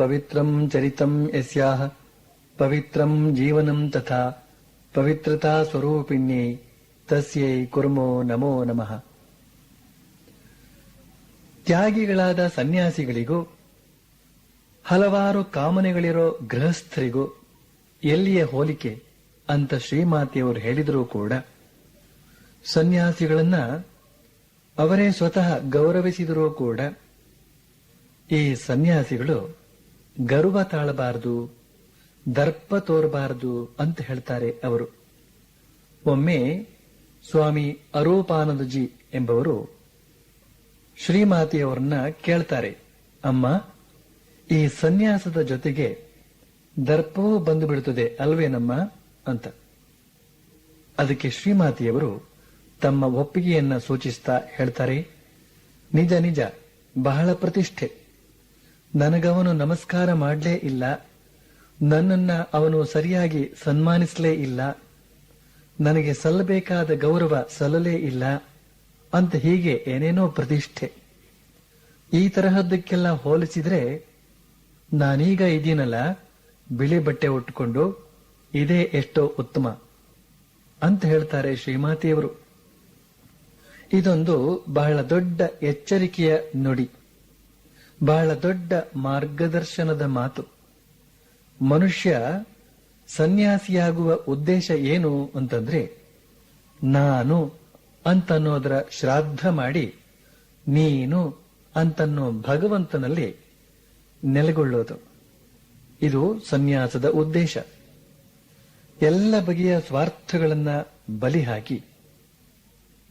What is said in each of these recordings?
ಪವಿತ್ರಂ ಚರಿತಂ ಯಸ್ಯಾಹ ಪವಿತ್ರಂ ಜೀವನಂ ತಥಾ ಪವಿತ್ರತಾ ಸ್ವರೂಪಿಣ್ಯೈ ತಸ್ಯೈ ಕುರ್ಮೋ ನಮೋ ನಮಃ. ತ್ಯಾಗಿಗಳಾದ ಸನ್ಯಾಸಿಗಳಿಗೂ ಹಲವಾರು ಕಾಮನೆಗಳಿರೋ ಗೃಹಸ್ಥರಿಗೂ ಎಲ್ಲಿಯ ಹೋಲಿಕೆ ಅಂತ ಶ್ರೀಮಾತೆಯವರು ಹೇಳಿದರೂ ಕೂಡ ಸನ್ಯಾಸಿಗಳನ್ನ ಅವರೇ ಸ್ವತಃ ಗೌರವಿಸಿದರೂ ಕೂಡ ಈ ಸನ್ಯಾಸಿಗಳು ಗರ್ವ ತಾಳಬಾರದು, ದರ್ಪ ತೋರಬಾರದು ಅಂತ ಹೇಳ್ತಾರೆ ಅವರು. ಒಮ್ಮೆ ಸ್ವಾಮಿ ಅರೂಪಾನಂದಜಿ ಎಂಬವರು ಶ್ರೀಮಾತೆಯವರನ್ನ ಕೇಳ್ತಾರೆ, ಅಮ್ಮ, ಈ ಸನ್ಯಾಸದ ಜೊತೆಗೆ ದರ್ಪವೂ ಬಂದು ಬಿಡುತ್ತದೆ ಅಲ್ವೇನಮ್ಮ ಅಂತ. ಅದಕ್ಕೆ ಶ್ರೀಮಾತೆಯವರು ತಮ್ಮ ಒಪ್ಪಿಗೆಯನ್ನ ಸೂಚಿಸ್ತಾ ಹೇಳ್ತಾರೆ, ನಿಜ ನಿಜ, ಬಹಳ ಪ್ರತಿಷ್ಠೆ. ನನಗವನು ನಮಸ್ಕಾರ ಮಾಡಲೇ ಇಲ್ಲ, ನನ್ನನ್ನ ಅವನು ಸರಿಯಾಗಿ ಸನ್ಮಾನಿಸಲೇ ಇಲ್ಲ, ನನಗೆ ಸಲ್ಲಬೇಕಾದ ಗೌರವ ಸಲ್ಲಲೇ ಇಲ್ಲ ಅಂತ ಹೀಗೆ ಏನೇನೋ ಪ್ರತಿಷ್ಠೆ. ಈ ತರಹದ್ದಕ್ಕೆಲ್ಲ ಹೋಲಿಸಿದ್ರೆ ನಾನೀಗ ಇದೀನಲ್ಲ, ಬಿಳಿ ಬಟ್ಟೆ ಉಟ್ಟುಕೊಂಡು ಇದೇ ಎಷ್ಟೋ ಉತ್ತಮ ಅಂತ ಹೇಳ್ತಾರೆ ಶ್ರೀಮಾತೆಯವರು. ಇದೊಂದು ಬಹಳ ದೊಡ್ಡ ಎಚ್ಚರಿಕೆಯ ನುಡಿ, ಬಹಳ ದೊಡ್ಡ ಮಾರ್ಗದರ್ಶನದ ಮಾತು. ಮನುಷ್ಯ ಸನ್ಯಾಸಿಯಾಗುವ ಉದ್ದೇಶ ಏನು ಅಂತಂದ್ರೆ, ನಾನು ಅಂತನ್ನೋದರ ಶ್ರಾದ್ದ ಮಾಡಿ ನೀನು ಅಂತನ್ನೋ ಭಗವಂತನಲ್ಲಿ ನೆಲೆಗೊಳ್ಳೋದು. ಇದು ಸನ್ಯಾಸದ ಉದ್ದೇಶ. ಎಲ್ಲ ಬಗೆಯ ಸ್ವಾರ್ಥಗಳನ್ನ ಬಲಿ ಹಾಕಿ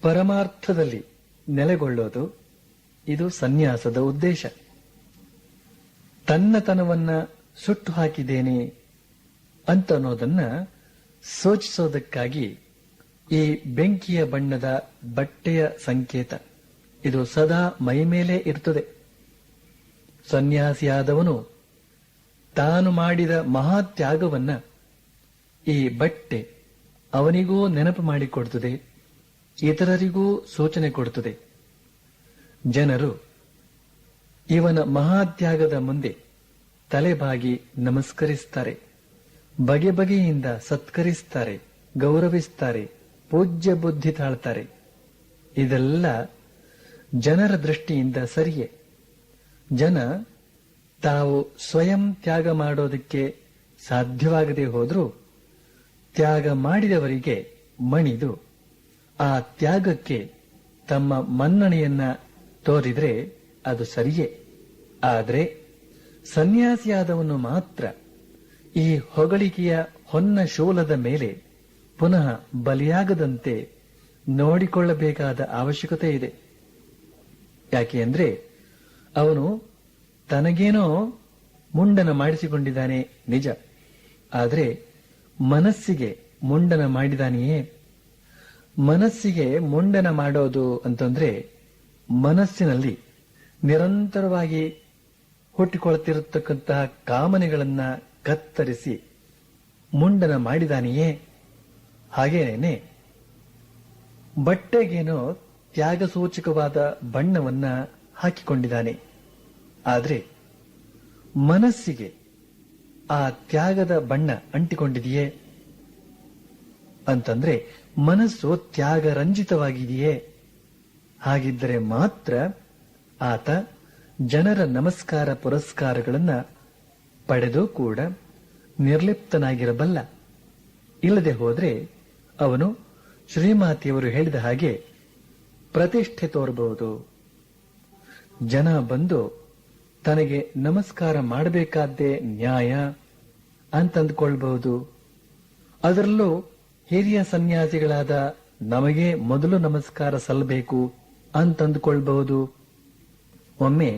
ಪರಮಾರ್ಥದಲ್ಲಿ ನೆಲೆಗೊಳ್ಳೋದು ಇದು ಸನ್ಯಾಸದ ಉದ್ದೇಶ. ತನ್ನತನವನ್ನ ಸುಟ್ಟು ಹಾಕಿದ್ದೇನೆ ಅಂತ ಅನ್ನೋದನ್ನ ಸೂಚಿಸೋದಕ್ಕಾಗಿ ಈ ಬೆಂಕಿಯ ಬಣ್ಣದ ಬಟ್ಟೆಯ ಸಂಕೇತ ಇದು ಸದಾ ಮೈಮೇಲೆ ಇರ್ತದೆ. ಸನ್ಯಾಸಿಯಾದವನು ತಾನು ಮಾಡಿದ ಮಹಾತ್ಯಾಗವನ್ನ ಈ ಬಟ್ಟೆ ಅವನಿಗೂ ನೆನಪು ಮಾಡಿಕೊಡುತ್ತದೆ, ಇತರರಿಗೂ ಸೂಚನೆ ಕೊಡುತ್ತದೆ. ಜನರು ಇವನ ಮಹಾತ್ಯಾಗದ ಮುಂದೆ ತಲೆಬಾಗಿ ನಮಸ್ಕರಿಸುತ್ತಾರೆ, ಬಗೆ ಬಗೆಯಿಂದ ಸತ್ಕರಿಸುತ್ತಾರೆ, ಗೌರವಿಸುತ್ತಾರೆ, ಪೂಜ್ಯ ಬುದ್ಧಿ ತಾಳ್ತಾರೆ. ಇದೆಲ್ಲ ಜನರ ದೃಷ್ಟಿಯಿಂದ ಸರಿಯೇ. ಜನ ತಾವು ಸ್ವಯಂ ತ್ಯಾಗ ಮಾಡೋದಕ್ಕೆ ಸಾಧ್ಯವಾಗದೆ ಹೋದರೂ ತ್ಯಾಗ ಮಾಡಿದವರಿಗೆ ಮಣಿದು ಆ ತ್ಯಾಗಕ್ಕೆ ತಮ್ಮ ಮನ್ನಣೆಯನ್ನ ತೋರಿದ್ರೆ ಅದು ಸರಿಯೇ. ಆದರೆ ಸನ್ಯಾಸಿಯಾದವನು ಮಾತ್ರ ಈ ಹೊಗಳಿಕೆಯ ಹೊನ್ನ ಶೂಲದ ಮೇಲೆ ಪುನಃ ಬಲಿಯಾಗದಂತೆ ನೋಡಿಕೊಳ್ಳಬೇಕಾದ ಅವಶ್ಯಕತೆ ಇದೆ. ಯಾಕೆ ಅಂದ್ರೆ ಅವನು ತನಗೇನೋ ಮುಂಡನ ಮಾಡಿಸಿಕೊಂಡಿದ್ದಾನೆ ನಿಜ, ಆದರೆ ಮನಸ್ಸಿಗೆ ಮುಂಡನ ಮಾಡಿದಾನೆಯೇ? ಮನಸ್ಸಿಗೆ ಮುಂಡನ ಮಾಡೋದು ಅಂತಂದ್ರೆ ಮನಸ್ಸಿನಲ್ಲಿ ನಿರಂತರವಾಗಿ ಹುಟ್ಟಿಕೊಳ್ಳುತ್ತಿರತಕ್ಕಂತಹ ಕಾಮನೆಗಳನ್ನ ಕತ್ತರಿಸಿ ಮುಂಡನ ಮಾಡಿದಾನೆಯೇ? ಹಾಗೇನೆ ಬಟ್ಟೆಗೇನೋ ತ್ಯಾಗ ಸೂಚಕವಾದ ಬಣ್ಣವನ್ನ ಹಾಕಿಕೊಂಡಿದ್ದಾನೆ, ಆದರೆ ಮನಸ್ಸಿಗೆ ಆ ತ್ಯಾಗದ ಬಣ್ಣ ಅಂಟಿಕೊಂಡಿದೆಯೇ ಅಂತಂದ್ರೆ ಮನಸ್ಸು ತ್ಯಾಗರಂಜಿತವಾಗಿದೆಯೇ? ಹಾಗಿದ್ದರೆ ಮಾತ್ರ ಆತ ಜನರ ನಮಸ್ಕಾರ ಪುರಸ್ಕಾರಗಳನ್ನ ಪಡೆದು ಕೂಡ ನಿರ್ಲಿಪ್ತನಾಗಿರಬಲ್ಲ. ಇಲ್ಲದೆ ಹೋದ್ರೆ ಅವನು ಶ್ರೀಮಾತೆಯವರು ಹೇಳಿದ ಹಾಗೆ ಪ್ರತಿಷ್ಠೆ ತೋರಬಹುದು. ಜನ ಬಂದು ತನಗೆ ನಮಸ್ಕಾರ ಮಾಡಬೇಕಾದ್ದೇ ನ್ಯಾಯ ಅಂತಂದುಕೊಳ್ಬಹುದು. ಅದರಲ್ಲೂ ಹಿರಿಯ ಸನ್ಯಾಸಿಗಳಾದ ನಮಗೆ ಮೊದಲು ನಮಸ್ಕಾರ ಸಲ್ಲಬೇಕು ಅಂತಂದುಕೊಳ್ಬಹುದು. ಒಮ್ಮೆ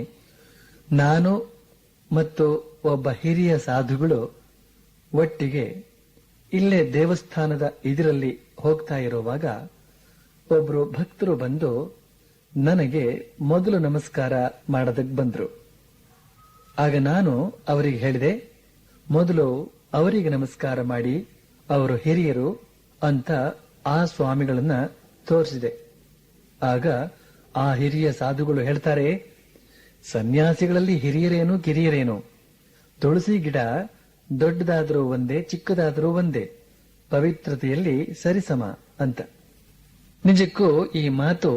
ನಾನು ಮತ್ತು ಒಬ್ಬ ಹಿರಿಯ ಸಾಧುಗಳು ಒಟ್ಟಿಗೆ ಇಲ್ಲೇ ದೇವಸ್ಥಾನದ ಇದರಲ್ಲಿ ಹೋಗ್ತಾ ಇರುವಾಗ ಒಬ್ರು ಭಕ್ತರು ಬಂದು ನನಗೆ ಮೊದಲು ನಮಸ್ಕಾರ ಮಾಡೋದಕ್ಕೆ ಬಂದ್ರು. ಆಗ ನಾನು ಅವರಿಗೆ ಹೇಳಿದೆ, ಮೊದಲು ಅವರಿಗೆ ನಮಸ್ಕಾರ ಮಾಡಿ, ಅವರು ಹಿರಿಯರು ಅಂತ ಆ ಸ್ವಾಮಿಗಳನ್ನ ತೋರಿಸಿದೆ. ಆಗ ಆ ಹಿರಿಯ ಸಾಧುಗಳು ಹೇಳ್ತಾರೆ, ಸನ್ಯಾಸಿಗಳಲ್ಲಿ ಹಿರಿಯರೇನು ಕಿರಿಯರೇನು, ತುಳಸಿ ಗಿಡ ದೊಡ್ಡದಾದರೂ ಒಂದೇ, ಚಿಕ್ಕದಾದರೂ ಒಂದೇ, ಪವಿತ್ರತೆಯಲ್ಲಿ ಸರಿಸಮ ಅಂತ. ನಿಜಕ್ಕೂ ಈ ಮಾತು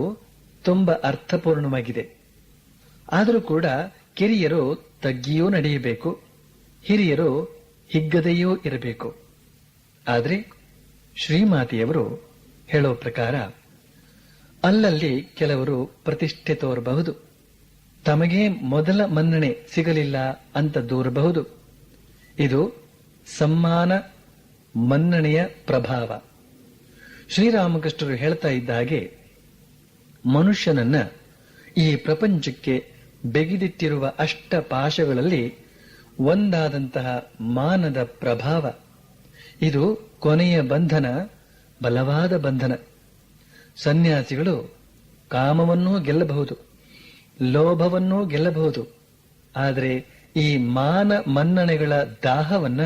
ತುಂಬಾ ಅರ್ಥಪೂರ್ಣವಾಗಿದೆ. ಆದರೂ ಕೂಡ ಕಿರಿಯರು ತಗ್ಗಿಯೂ ನಡೆಯಬೇಕು, ಹಿರಿಯರು ಹಿಗ್ಗದೆಯೂ ಇರಬೇಕು. ಆದರೆ ಶ್ರೀಮಾತೆಯವರು ಹೇಳೋ ಪ್ರಕಾರ ಅಲ್ಲಲ್ಲಿ ಕೆಲವರು ಪ್ರತಿಷ್ಠೆ ತೋರಬಹುದು, ತಮಗೆ ಮೊದಲ ಮನ್ನಣೆ ಸಿಗಲಿಲ್ಲ ಅಂತ ದೂರಬಹುದು. ಇದು ಸಮ್ಮಾನ ಮನ್ನಣೆಯ ಪ್ರಭಾವ. ಶ್ರೀರಾಮಕೃಷ್ಣರು ಹೇಳ್ತಾ ಇದ್ದ ಹಾಗೆ, ಮನುಷ್ಯನನ್ನ ಈ ಪ್ರಪಂಚಕ್ಕೆ ಬೆಗೆದಿಟ್ಟಿರುವ ಅಷ್ಟಪಾಶಗಳಲ್ಲಿ ಒಂದಾದಂತಹ ಮಾನದ ಪ್ರಭಾವ. ಇದು ಕೊನೆಯ ಬಂಧನ, ಬಲವಾದ ಬಂಧನ. ಸನ್ಯಾಸಿಗಳು ಕಾಮವನ್ನೂ ಗೆಲ್ಲಬಹುದು, ಲೋಭವನ್ನೂ ಗೆಲ್ಲಬಹುದು. ಆದರೆ ಈ ಮಾನ ಮನ್ನಣೆಗಳ ದಾಹವನ್ನ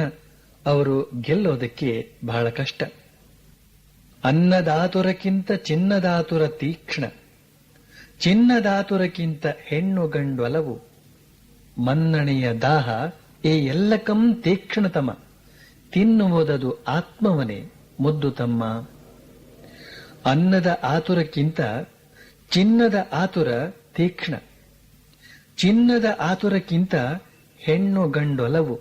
ಅವರು ಗೆಲ್ಲೋದಕ್ಕೆ ಬಹಳ ಕಷ್ಟ. ಅನ್ನದಾತುರಕ್ಕಿಂತ ಚಿನ್ನದಾತುರ ತೀಕ್ಷ್ಣ, ಚಿನ್ನದಾತುರಕ್ಕಿಂತ ಹೆಣ್ಣು ಗಂಡು ಅಲವು. ಮನ್ನಣೆಯ ದಾಹ ಈ ಎಲ್ಲಕಂ ತೀಕ್ಷ್ಣತಮ, ತಿನ್ನುವುದದು ಆತ್ಮವನೇ ಮುದ್ದು ತಮ್ಮ. ಅನ್ನದ ಆತುರಕ್ಕಿಂತ ಚಿನ್ನದ ಆತುರ ತೀಕ್ಷ್ಣ, ಚಿನ್ನದ ಆತುರಕ್ಕಿಂತ ಹೆಣ್ಣು ಗಂಡು ಅಲವು.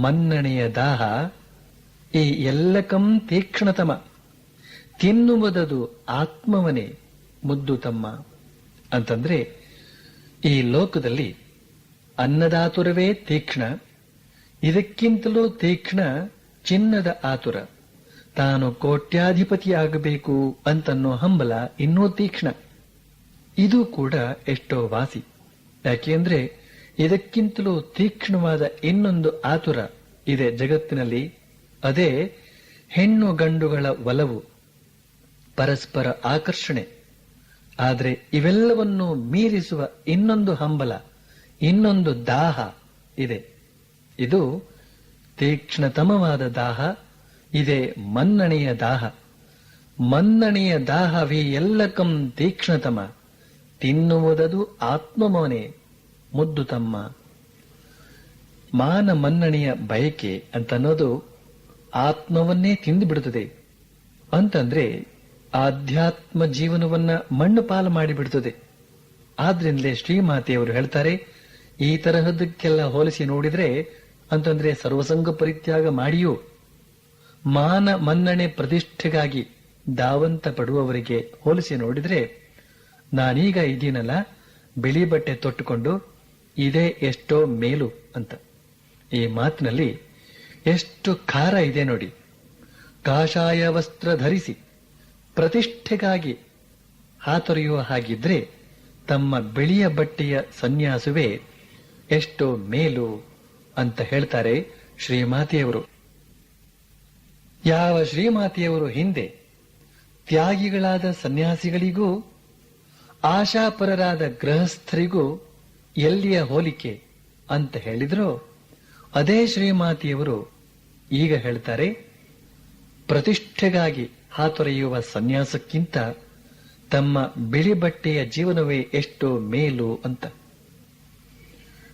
ಮನ್ನಣೆಯ ದಾಹ ಈ ಎಲ್ಲಕಂ ತೀಕ್ಷ್ಣತಮ, ತಿನ್ನುವುದದು ಆತ್ಮವನೇ ಮುದ್ದು ತಮ್ಮ. ಅಂತಂದ್ರೆ ಈ ಲೋಕದಲ್ಲಿ ಅನ್ನದಾತುರವೇ ತೀಕ್ಷ್ಣ, ಇದಕ್ಕಿಂತಲೂ ತೀಕ್ಷ್ಣ ಚಿನ್ನದ ಆತುರ. ತಾನು ಕೋಟ್ಯಾಧಿಪತಿಯಾಗಬೇಕು ಅಂತನ್ನೋ ಹಂಬಲ ಇನ್ನೂ ತೀಕ್ಷ್ಣ. ಇದು ಕೂಡ ಎಷ್ಟೋ ವಾಸಿ. ಯಾಕೆಂದ್ರೆ ಇದಕ್ಕಿಂತಲೂ ತೀಕ್ಷ್ಣವಾದ ಇನ್ನೊಂದು ಆತುರ ಇದೆ ಜಗತ್ತಿನಲ್ಲಿ. ಅದೇ ಹೆಣ್ಣು ಗಂಡುಗಳ ಒಲವು, ಪರಸ್ಪರ ಆಕರ್ಷಣೆ. ಆದರೆ ಇವೆಲ್ಲವನ್ನೂ ಮೀರಿಸುವ ಇನ್ನೊಂದು ಹಂಬಲ, ಇನ್ನೊಂದು ದಾಹ ಇದೆ. ಇದು ತೀಕ್ಷ್ಣತಮವಾದ ದಾಹ, ಇದೇ ಮನ್ನಣೆಯ ದಾಹ. ಮನ್ನಣೆಯ ದಾಹವೇ ಎಲ್ಲಕಂ ತೀಕ್ಷ್ಣತಮ, ತಿನ್ನುವುದದು ಆತ್ಮಮೋನೆ ಮುದ್ದು ತಮ್ಮ. ಮಾನ ಮನ್ನಣೆಯ ಬಯಕೆ ಅಂತನ್ನೋದು ಆತ್ಮವನ್ನೇ ತಿಂದು ಬಿಡುತ್ತದೆ. ಅಂತಂದ್ರೆ ಆಧ್ಯಾತ್ಮ ಜೀವನವನ್ನ ಮಣ್ಣು ಪಾಲು ಮಾಡಿಬಿಡುತ್ತದೆ. ಆದ್ರಿಂದಲೇ ಶ್ರೀಮಾತೆಯವರು ಹೇಳ್ತಾರೆ, ಈ ತರಹದಕ್ಕೆಲ್ಲ ಹೋಲಿಸಿ ನೋಡಿದ್ರೆ, ಅಂತಂದ್ರೆ ಸರ್ವಸಂಗ ಪರಿತ್ಯಾಗ ಮಾಡಿಯೂ ಮಾನ ಮನ್ನಣೆ ಪ್ರತಿಷ್ಠೆಗಾಗಿ ದಾವಂತ ಪಡುವವರಿಗೆ ಹೋಲಿಸಿ ನೋಡಿದ್ರೆ, ನಾನೀಗ ಇದೀನಲ್ಲ ಬಿಳಿ ಬಟ್ಟೆ ತೊಟ್ಟುಕೊಂಡು ಇದೇ ಎಷ್ಟೋ ಮೇಲು ಅಂತ. ಈ ಮಾತಿನಲ್ಲಿ ಎಷ್ಟು ಖಾರ ಇದೆ ನೋಡಿ. ಕಾಷಾಯ ವಸ್ತ್ರ ಧರಿಸಿ ಪ್ರತಿಷ್ಠೆಗಾಗಿ ಹಾತೊರೆಯುವ ಹಾಗಿದ್ರೆ ತಮ್ಮ ಬಿಳಿಯ ಬಟ್ಟೆಯ ಸನ್ಯಾಸವೇ ಎಷ್ಟೋ ಮೇಲು ಅಂತ ಹೇಳ್ತಾರೆ ಶ್ರೀಮಾತೆಯವರು. ಯಾವ ಶ್ರೀಮಾತೆಯವರು ಹಿಂದೆ ತ್ಯಾಗಿಗಳಾದ ಸನ್ಯಾಸಿಗಳಿಗೂ ಆಶಾಪರರಾದ ಗೃಹಸ್ಥರಿಗೂ ಎಲ್ಲಿಯ ಹೋಲಿಕೆ ಅಂತ ಹೇಳಿದ್ರೋ, ಅದೇ ಶ್ರೀಮಾತೆಯವರು ಈಗ ಹೇಳ್ತಾರೆ, ಪ್ರತಿಷ್ಠೆಗಾಗಿ ಹಾತೊರೆಯುವ ಸನ್ಯಾಸಕ್ಕಿಂತ ತಮ್ಮ ಬಿಳಿ ಬಟ್ಟೆಯ ಜೀವನವೇ ಎಷ್ಟೋ ಮೇಲು ಅಂತ.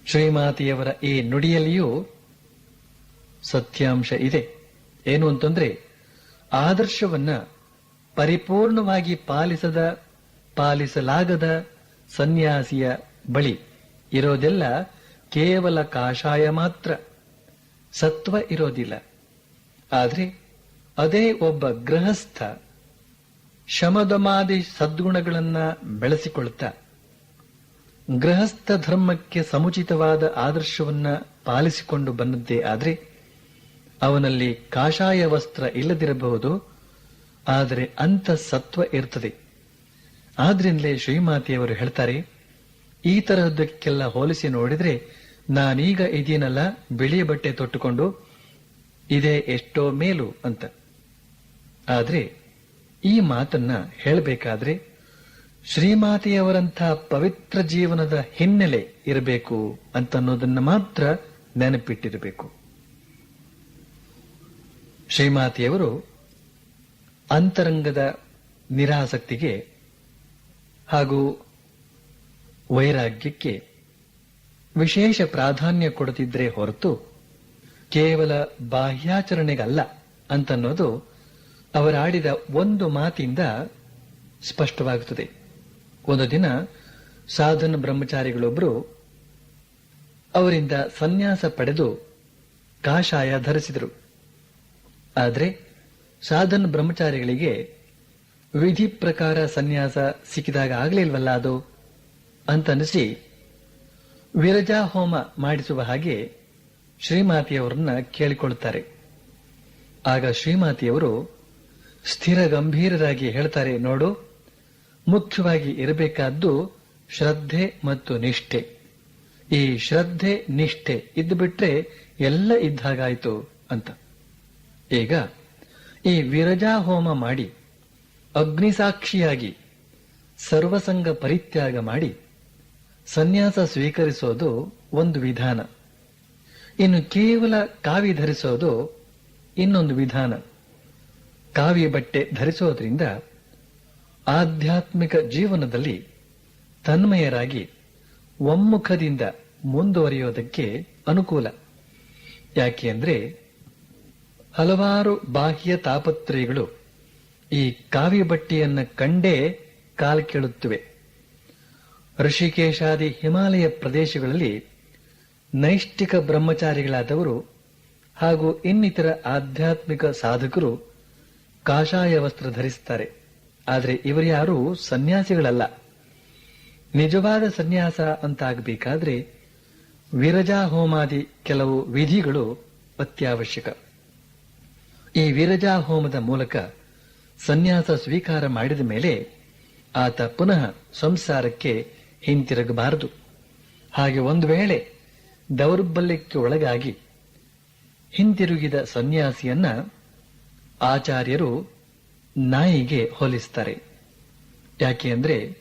ಶ್ರೀಮಾತೆಯವರ ಈ ನುಡಿಯಲ್ಲಿಯೂ ಸತ್ಯಾಂಶ ಇದೆ. ಏನು ಅಂತಂದ್ರೆ, ಆದರ್ಶವನ್ನ ಪರಿಪೂರ್ಣವಾಗಿ ಪಾಲಿಸಲಾಗದ ಸನ್ಯಾಸಿಯ ಬಳಿ ಇರೋದೆಲ್ಲ ಕೇವಲ ಕಾಷಾಯ ಮಾತ್ರ, ಸತ್ವ ಇರೋದಿಲ್ಲ. ಆದ್ರೆ ಅದೇ ಒಬ್ಬ ಗೃಹಸ್ಥ ಶಮದಮಾದಿ ಸದ್ಗುಣಗಳನ್ನ ಬೆಳೆಸಿಕೊಳ್ತಾ ಗೃಹಸ್ಥ ಧರ್ಮಕ್ಕೆ ಸಮುಚಿತವಾದ ಆದರ್ಶವನ್ನ ಪಾಲಿಸಿಕೊಂಡು ಬಂದದ್ದೇ ಆದ್ರೆ ಅವನಲ್ಲಿ ಕಾಷಾಯ ವಸ್ತ್ರ ಇಲ್ಲದಿರಬಹುದು, ಆದರೆ ಅಂತ ಸತ್ವ ಇರ್ತದೆ. ಆದ್ರಿಂದಲೇ ಶ್ರೀಮಾತೆಯವರು ಹೇಳ್ತಾರೆ, ಈ ತರಹದಕ್ಕೆಲ್ಲ ಹೋಲಿಸಿ ನೋಡಿದ್ರೆ ನಾನೀಗ ಇದೀನಲ್ಲ ಬಿಳಿಯ ಬಟ್ಟೆ ತೊಟ್ಟುಕೊಂಡು ಇದೇ ಎಷ್ಟೋ ಮೇಲು ಅಂತ. ಆದ್ರೆ ಈ ಮಾತನ್ನ ಹೇಳಬೇಕಾದ್ರೆ ಶ್ರೀಮಾತೆಯವರಂಥ ಪವಿತ್ರ ಜೀವನದ ಹಿನ್ನೆಲೆ ಇರಬೇಕು ಅಂತನ್ನೋದನ್ನ ಮಾತ್ರ ನೆನಪಿಟ್ಟಿರಬೇಕು. ಶ್ರೀಮಾತೆಯವರು ಅಂತರಂಗದ ನಿರಾಸಕ್ತಿಗೆ ಹಾಗೂ ವೈರಾಗ್ಯಕ್ಕೆ ವಿಶೇಷ ಪ್ರಾಧಾನ್ಯ ಕೊಡುತ್ತಿದ್ರೆ ಹೊರತು ಕೇವಲ ಬಾಹ್ಯಾಚರಣೆಗಲ್ಲ ಅಂತನ್ನೋದು ಅವರಾಡಿದ ಒಂದು ಮಾತಿಂದ ಸ್ಪಷ್ಟವಾಗುತ್ತದೆ. ಒಂದು ದಿನ ಸಾಧನ ಬ್ರಹ್ಮಚಾರಿಗಳೊಬ್ಬರು ಅವರಿಂದ ಸನ್ಯಾಸ ಪಡೆದು ಕಾಷಾಯ ಧರಿಸಿದರು. ಆದರೆ ಸಾಧನ ಬ್ರಹ್ಮಚಾರಿಗಳಿಗೆ ವಿಧಿ ಪ್ರಕಾರ ಸನ್ಯಾಸ ಸಿಕ್ಕಿದಾಗ ಆಗಲಿಲ್ವಲ್ಲ ಅದು ಅಂತನಿಸಿ ವಿರಜಾ ಹೋಮ ಮಾಡಿಸುವ ಹಾಗೆ ಶ್ರೀಮಾತೆಯವರನ್ನ ಕೇಳಿಕೊಳ್ಳುತ್ತಾರೆ. ಆಗ ಶ್ರೀಮಾತೆಯವರು ಸ್ಥಿರ ಗಂಭೀರರಾಗಿ ಹೇಳ್ತಾರೆ, ನೋಡು, ಮುಖ್ಯವಾಗಿ ಇರಬೇಕಾದ್ದು ಶ್ರದ್ಧೆ ಮತ್ತು ನಿಷ್ಠೆ. ಈ ಶ್ರದ್ಧೆ ನಿಷ್ಠೆ ಇದ್ದು ಬಿಟ್ರೆ ಎಲ್ಲ ಇದ್ದಾಗಾಯ್ತು ಅಂತ. ಈಗ ಈ ವಿರಜಾ ಹೋಮ ಮಾಡಿ ಅಗ್ನಿಸಾಕ್ಷಿಯಾಗಿ ಸರ್ವಸಂಗ ಪರಿತ್ಯಾಗ ಮಾಡಿ ಸನ್ಯಾಸ ಸ್ವೀಕರಿಸೋದು ಒಂದು ವಿಧಾನ. ಇನ್ನು ಕೇವಲ ಕಾವಿ ಧರಿಸೋದು ಇನ್ನೊಂದು ವಿಧಾನ. ಕಾವಿ ಬಟ್ಟೆ ಧರಿಸೋದ್ರಿಂದ ಆಧ್ಯಾತ್ಮಿಕ ಜೀವನದಲ್ಲಿ ತನ್ಮಯರಾಗಿ ಒಮ್ಮುಖದಿಂದ ಮುಂದುವರಿಯೋದಕ್ಕೆ ಅನುಕೂಲ. ಯಾಕೆ ಅಂದ್ರೆ ಹಲವಾರು ಬಾಹ್ಯ ತಾಪತ್ರಯಗಳು ಈ ಕಾವಿ ಬಟ್ಟೆಯನ್ನ ಕಂಡೇ ಕಾಲ್ಕೆಳುತ್ತವೆ. ಋಷಿಕೇಶಾದಿ ಹಿಮಾಲಯ ಪ್ರದೇಶಗಳಲ್ಲಿ ನೈಷ್ಠಿಕ ಬ್ರಹ್ಮಚಾರಿಗಳಾದವರು ಹಾಗೂ ಇನ್ನಿತರ ಆಧ್ಯಾತ್ಮಿಕ ಸಾಧಕರು ಕಾಷಾಯ ವಸ್ತ್ರ ಧರಿಸುತ್ತಾರೆ. ಆದರೆ ಇವರ್ಯಾರೂ ಸನ್ಯಾಸಿಗಳಲ್ಲ. ನಿಜವಾದ ಸನ್ಯಾಸ ಅಂತಾಗಬೇಕಾದ್ರೆ ವಿರಜಾ ಹೋಮಾದಿ ಕೆಲವು ವಿಧಿಗಳು ಅತ್ಯವಶ್ಯಕ. ಈ ವಿರಜಾ ಹೋಮದ ಮೂಲಕ ಸನ್ಯಾಸ ಸ್ವೀಕಾರ ಮಾಡಿದ ಮೇಲೆ ಆತ ಪುನಃ ಸಂಸಾರಕ್ಕೆ ಹಿಂತಿರುಗಬಾರದು. ಹಾಗೆ ಒಂದು ವೇಳೆ ದೌರ್ಬಲ್ಯಕ್ಕೆ ಒಳಗಾಗಿ ಹಿಂತಿರುಗಿದ ಸನ್ಯಾಸಿಯನ್ನ ಆಚಾರ್ಯರು ನಾಯಿಗೆ ಹೋಲಿಸುತ್ತಾರೆ. ಯಾಕೆ ಅಂದ್ರೆ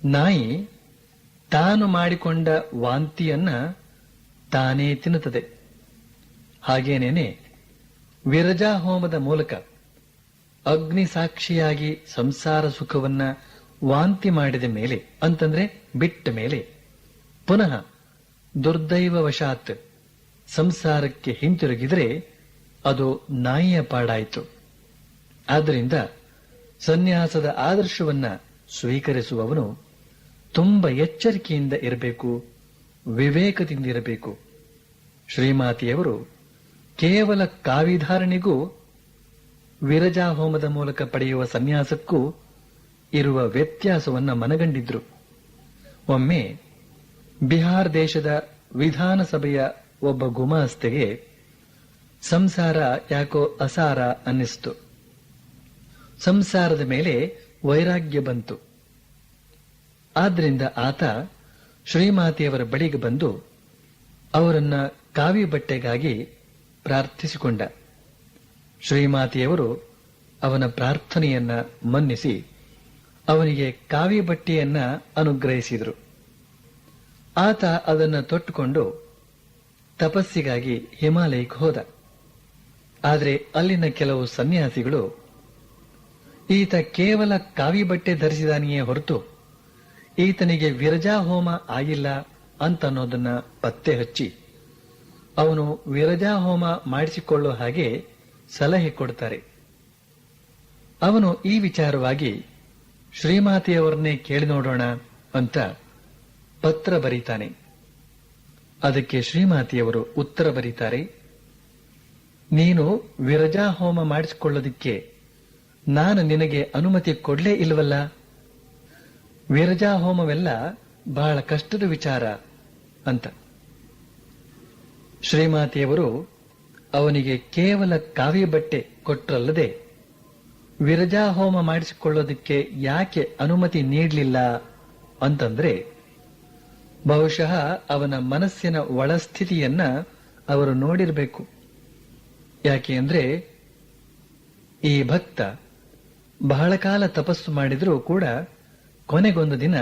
ನಾಯಿ ತಾನು ಮಾಡಿಕೊಂಡ ವಾಂತಿಯನ್ನ ತಾನೇ ತಿನ್ನುತ್ತದೆ. ಹಾಗೇನೇನೆ ವಿರಜಾ ಹೋಮದ ಮೂಲಕ ಅಗ್ನಿ ಸಾಕ್ಷಿಯಾಗಿ ಸಂಸಾರ ಸುಖವನ್ನ ವಾಂತಿ ಮಾಡಿದ ಮೇಲೆ ಅಂತಂದ್ರೆ ಬಿಟ್ಟ ಮೇಲೆ ಪುನಃ ದುರ್ದೈವವಶಾತ್ ಸಂಸಾರಕ್ಕೆ ಹಿಂತಿರುಗಿದರೆ ಅದು ನಾಯಿಯ ಪಾಡಾಯಿತು. ಆದ್ದರಿಂದ ಸನ್ಯಾಸದ ಆದರ್ಶವನ್ನ ಸ್ವೀಕರಿಸುವವನು ತುಂಬ ಎಚ್ಚರಿಕೆಯಿಂದ ಇರಬೇಕು, ವಿವೇಕದಿಂದಿರಬೇಕು. ಶ್ರೀಮಾತೆಯವರು ಕೇವಲ ಕಾವಿಧಾರಣೆಗೂ ವಿರಜಾ ಹೋಮದ ಮೂಲಕ ಪಡೆಯುವ ಸನ್ಯಾಸಕ್ಕೂ ಇರುವ ವ್ಯತ್ಯಾಸವನ್ನ ಮನಗಂಡಿದ್ರು. ಒಮ್ಮೆ ಬಿಹಾರ್ ದೇಶದ ವಿಧಾನಸಭೆಯ ಒಬ್ಬ ಗುಮಾಸ್ತೆಗೆ ಸಂಸಾರ ಯಾಕೋ ಅಸಾರ ಅನ್ನಿಸ್ತು. ಸಂಸಾರದ ಮೇಲೆ ವೈರಾಗ್ಯ ಬಂತು. ಆದ್ರಿಂದ ಆತ ಶ್ರೀಮಾತೆಯವರ ಬಳಿಗೆ ಬಂದು ಅವರನ್ನ ಕಾವಿ ಬಟ್ಟೆಗಾಗಿ ಪ್ರಾರ್ಥಿಸಿಕೊಂಡ. ಶ್ರೀಮಾತೆಯವರು ಅವನ ಪ್ರಾರ್ಥನೆಯನ್ನ ಮನ್ನಿಸಿ ಅವನಿಗೆ ಕಾವಿ ಬಟ್ಟೆಯನ್ನ ಅನುಗ್ರಹಿಸಿದರು. ಆತ ಅದನ್ನು ತೊಟ್ಟುಕೊಂಡು ತಪಸ್ಸಿಗಾಗಿ ಹಿಮಾಲಯಕ್ಕೆ ಹೋದ. ಆದರೆ ಅಲ್ಲಿನ ಕೆಲವು ಸನ್ಯಾಸಿಗಳು ಈತ ಕೇವಲ ಕಾವಿ ಬಟ್ಟೆ ಧರಿಸಿದಾನೆಯೇ ಹೊರತು ಈತನಿಗೆ ವಿರಜಾ ಹೋಮ ಆಗಿಲ್ಲ ಅಂತನ್ನೋದನ್ನ ಪತ್ತೆ ಹಚ್ಚಿ ಅವನು ವಿರಜಾ ಹೋಮ ಮಾಡಿಸಿಕೊಳ್ಳೋ ಹಾಗೆ ಸಲಹೆ ಕೊಡ್ತಾರೆ. ಅವನು ಈ ವಿಚಾರವಾಗಿ ಶ್ರೀಮಾತೆಯವರನ್ನೇ ಕೇಳಿ ನೋಡೋಣ ಅಂತ ಪತ್ರ ಬರೀತಾನೆ. ಅದಕ್ಕೆ ಶ್ರೀಮಾತೆಯವರು ಉತ್ತರ ಬರೀತಾರೆ, ನೀನು ವಿರಜಾ ಹೋಮ ಮಾಡಿಸಿಕೊಳ್ಳೋದಿಕ್ಕೆ ನಾನು ನಿನಗೆ ಅನುಮತಿ ಕೊಡ್ಲೇ ಇಲ್ವಲ್ಲ. ವಿರಜಾ ಹೋಮವೆಲ್ಲ ಬಹಳ ಕಷ್ಟದ ವಿಚಾರ ಅಂತ. ಶ್ರೀಮಾತೆಯವರು ಅವನಿಗೆ ಕೇವಲ ಕಾವಿ ಬಟ್ಟೆ ಕೊಟ್ಟರಲ್ಲದೆ ವಿರಜಾ ಹೋಮ ಮಾಡಿಸಿಕೊಳ್ಳೋದಕ್ಕೆ ಯಾಕೆ ಅನುಮತಿ ನೀಡಲಿಲ್ಲ ಅಂತಂದ್ರೆ ಬಹುಶಃ ಅವನ ಮನಸ್ಸಿನ ಒಳಸ್ಥಿತಿಯನ್ನ ಅವರು ನೋಡಿರಬೇಕು. ಯಾಕೆ ಅಂದ್ರೆ ಈ ಭಕ್ತ ಬಹಳ ಕಾಲ ತಪಸ್ಸು ಮಾಡಿದ್ರೂ ಕೂಡ ಕೊನೆಗೊಂದು ದಿನ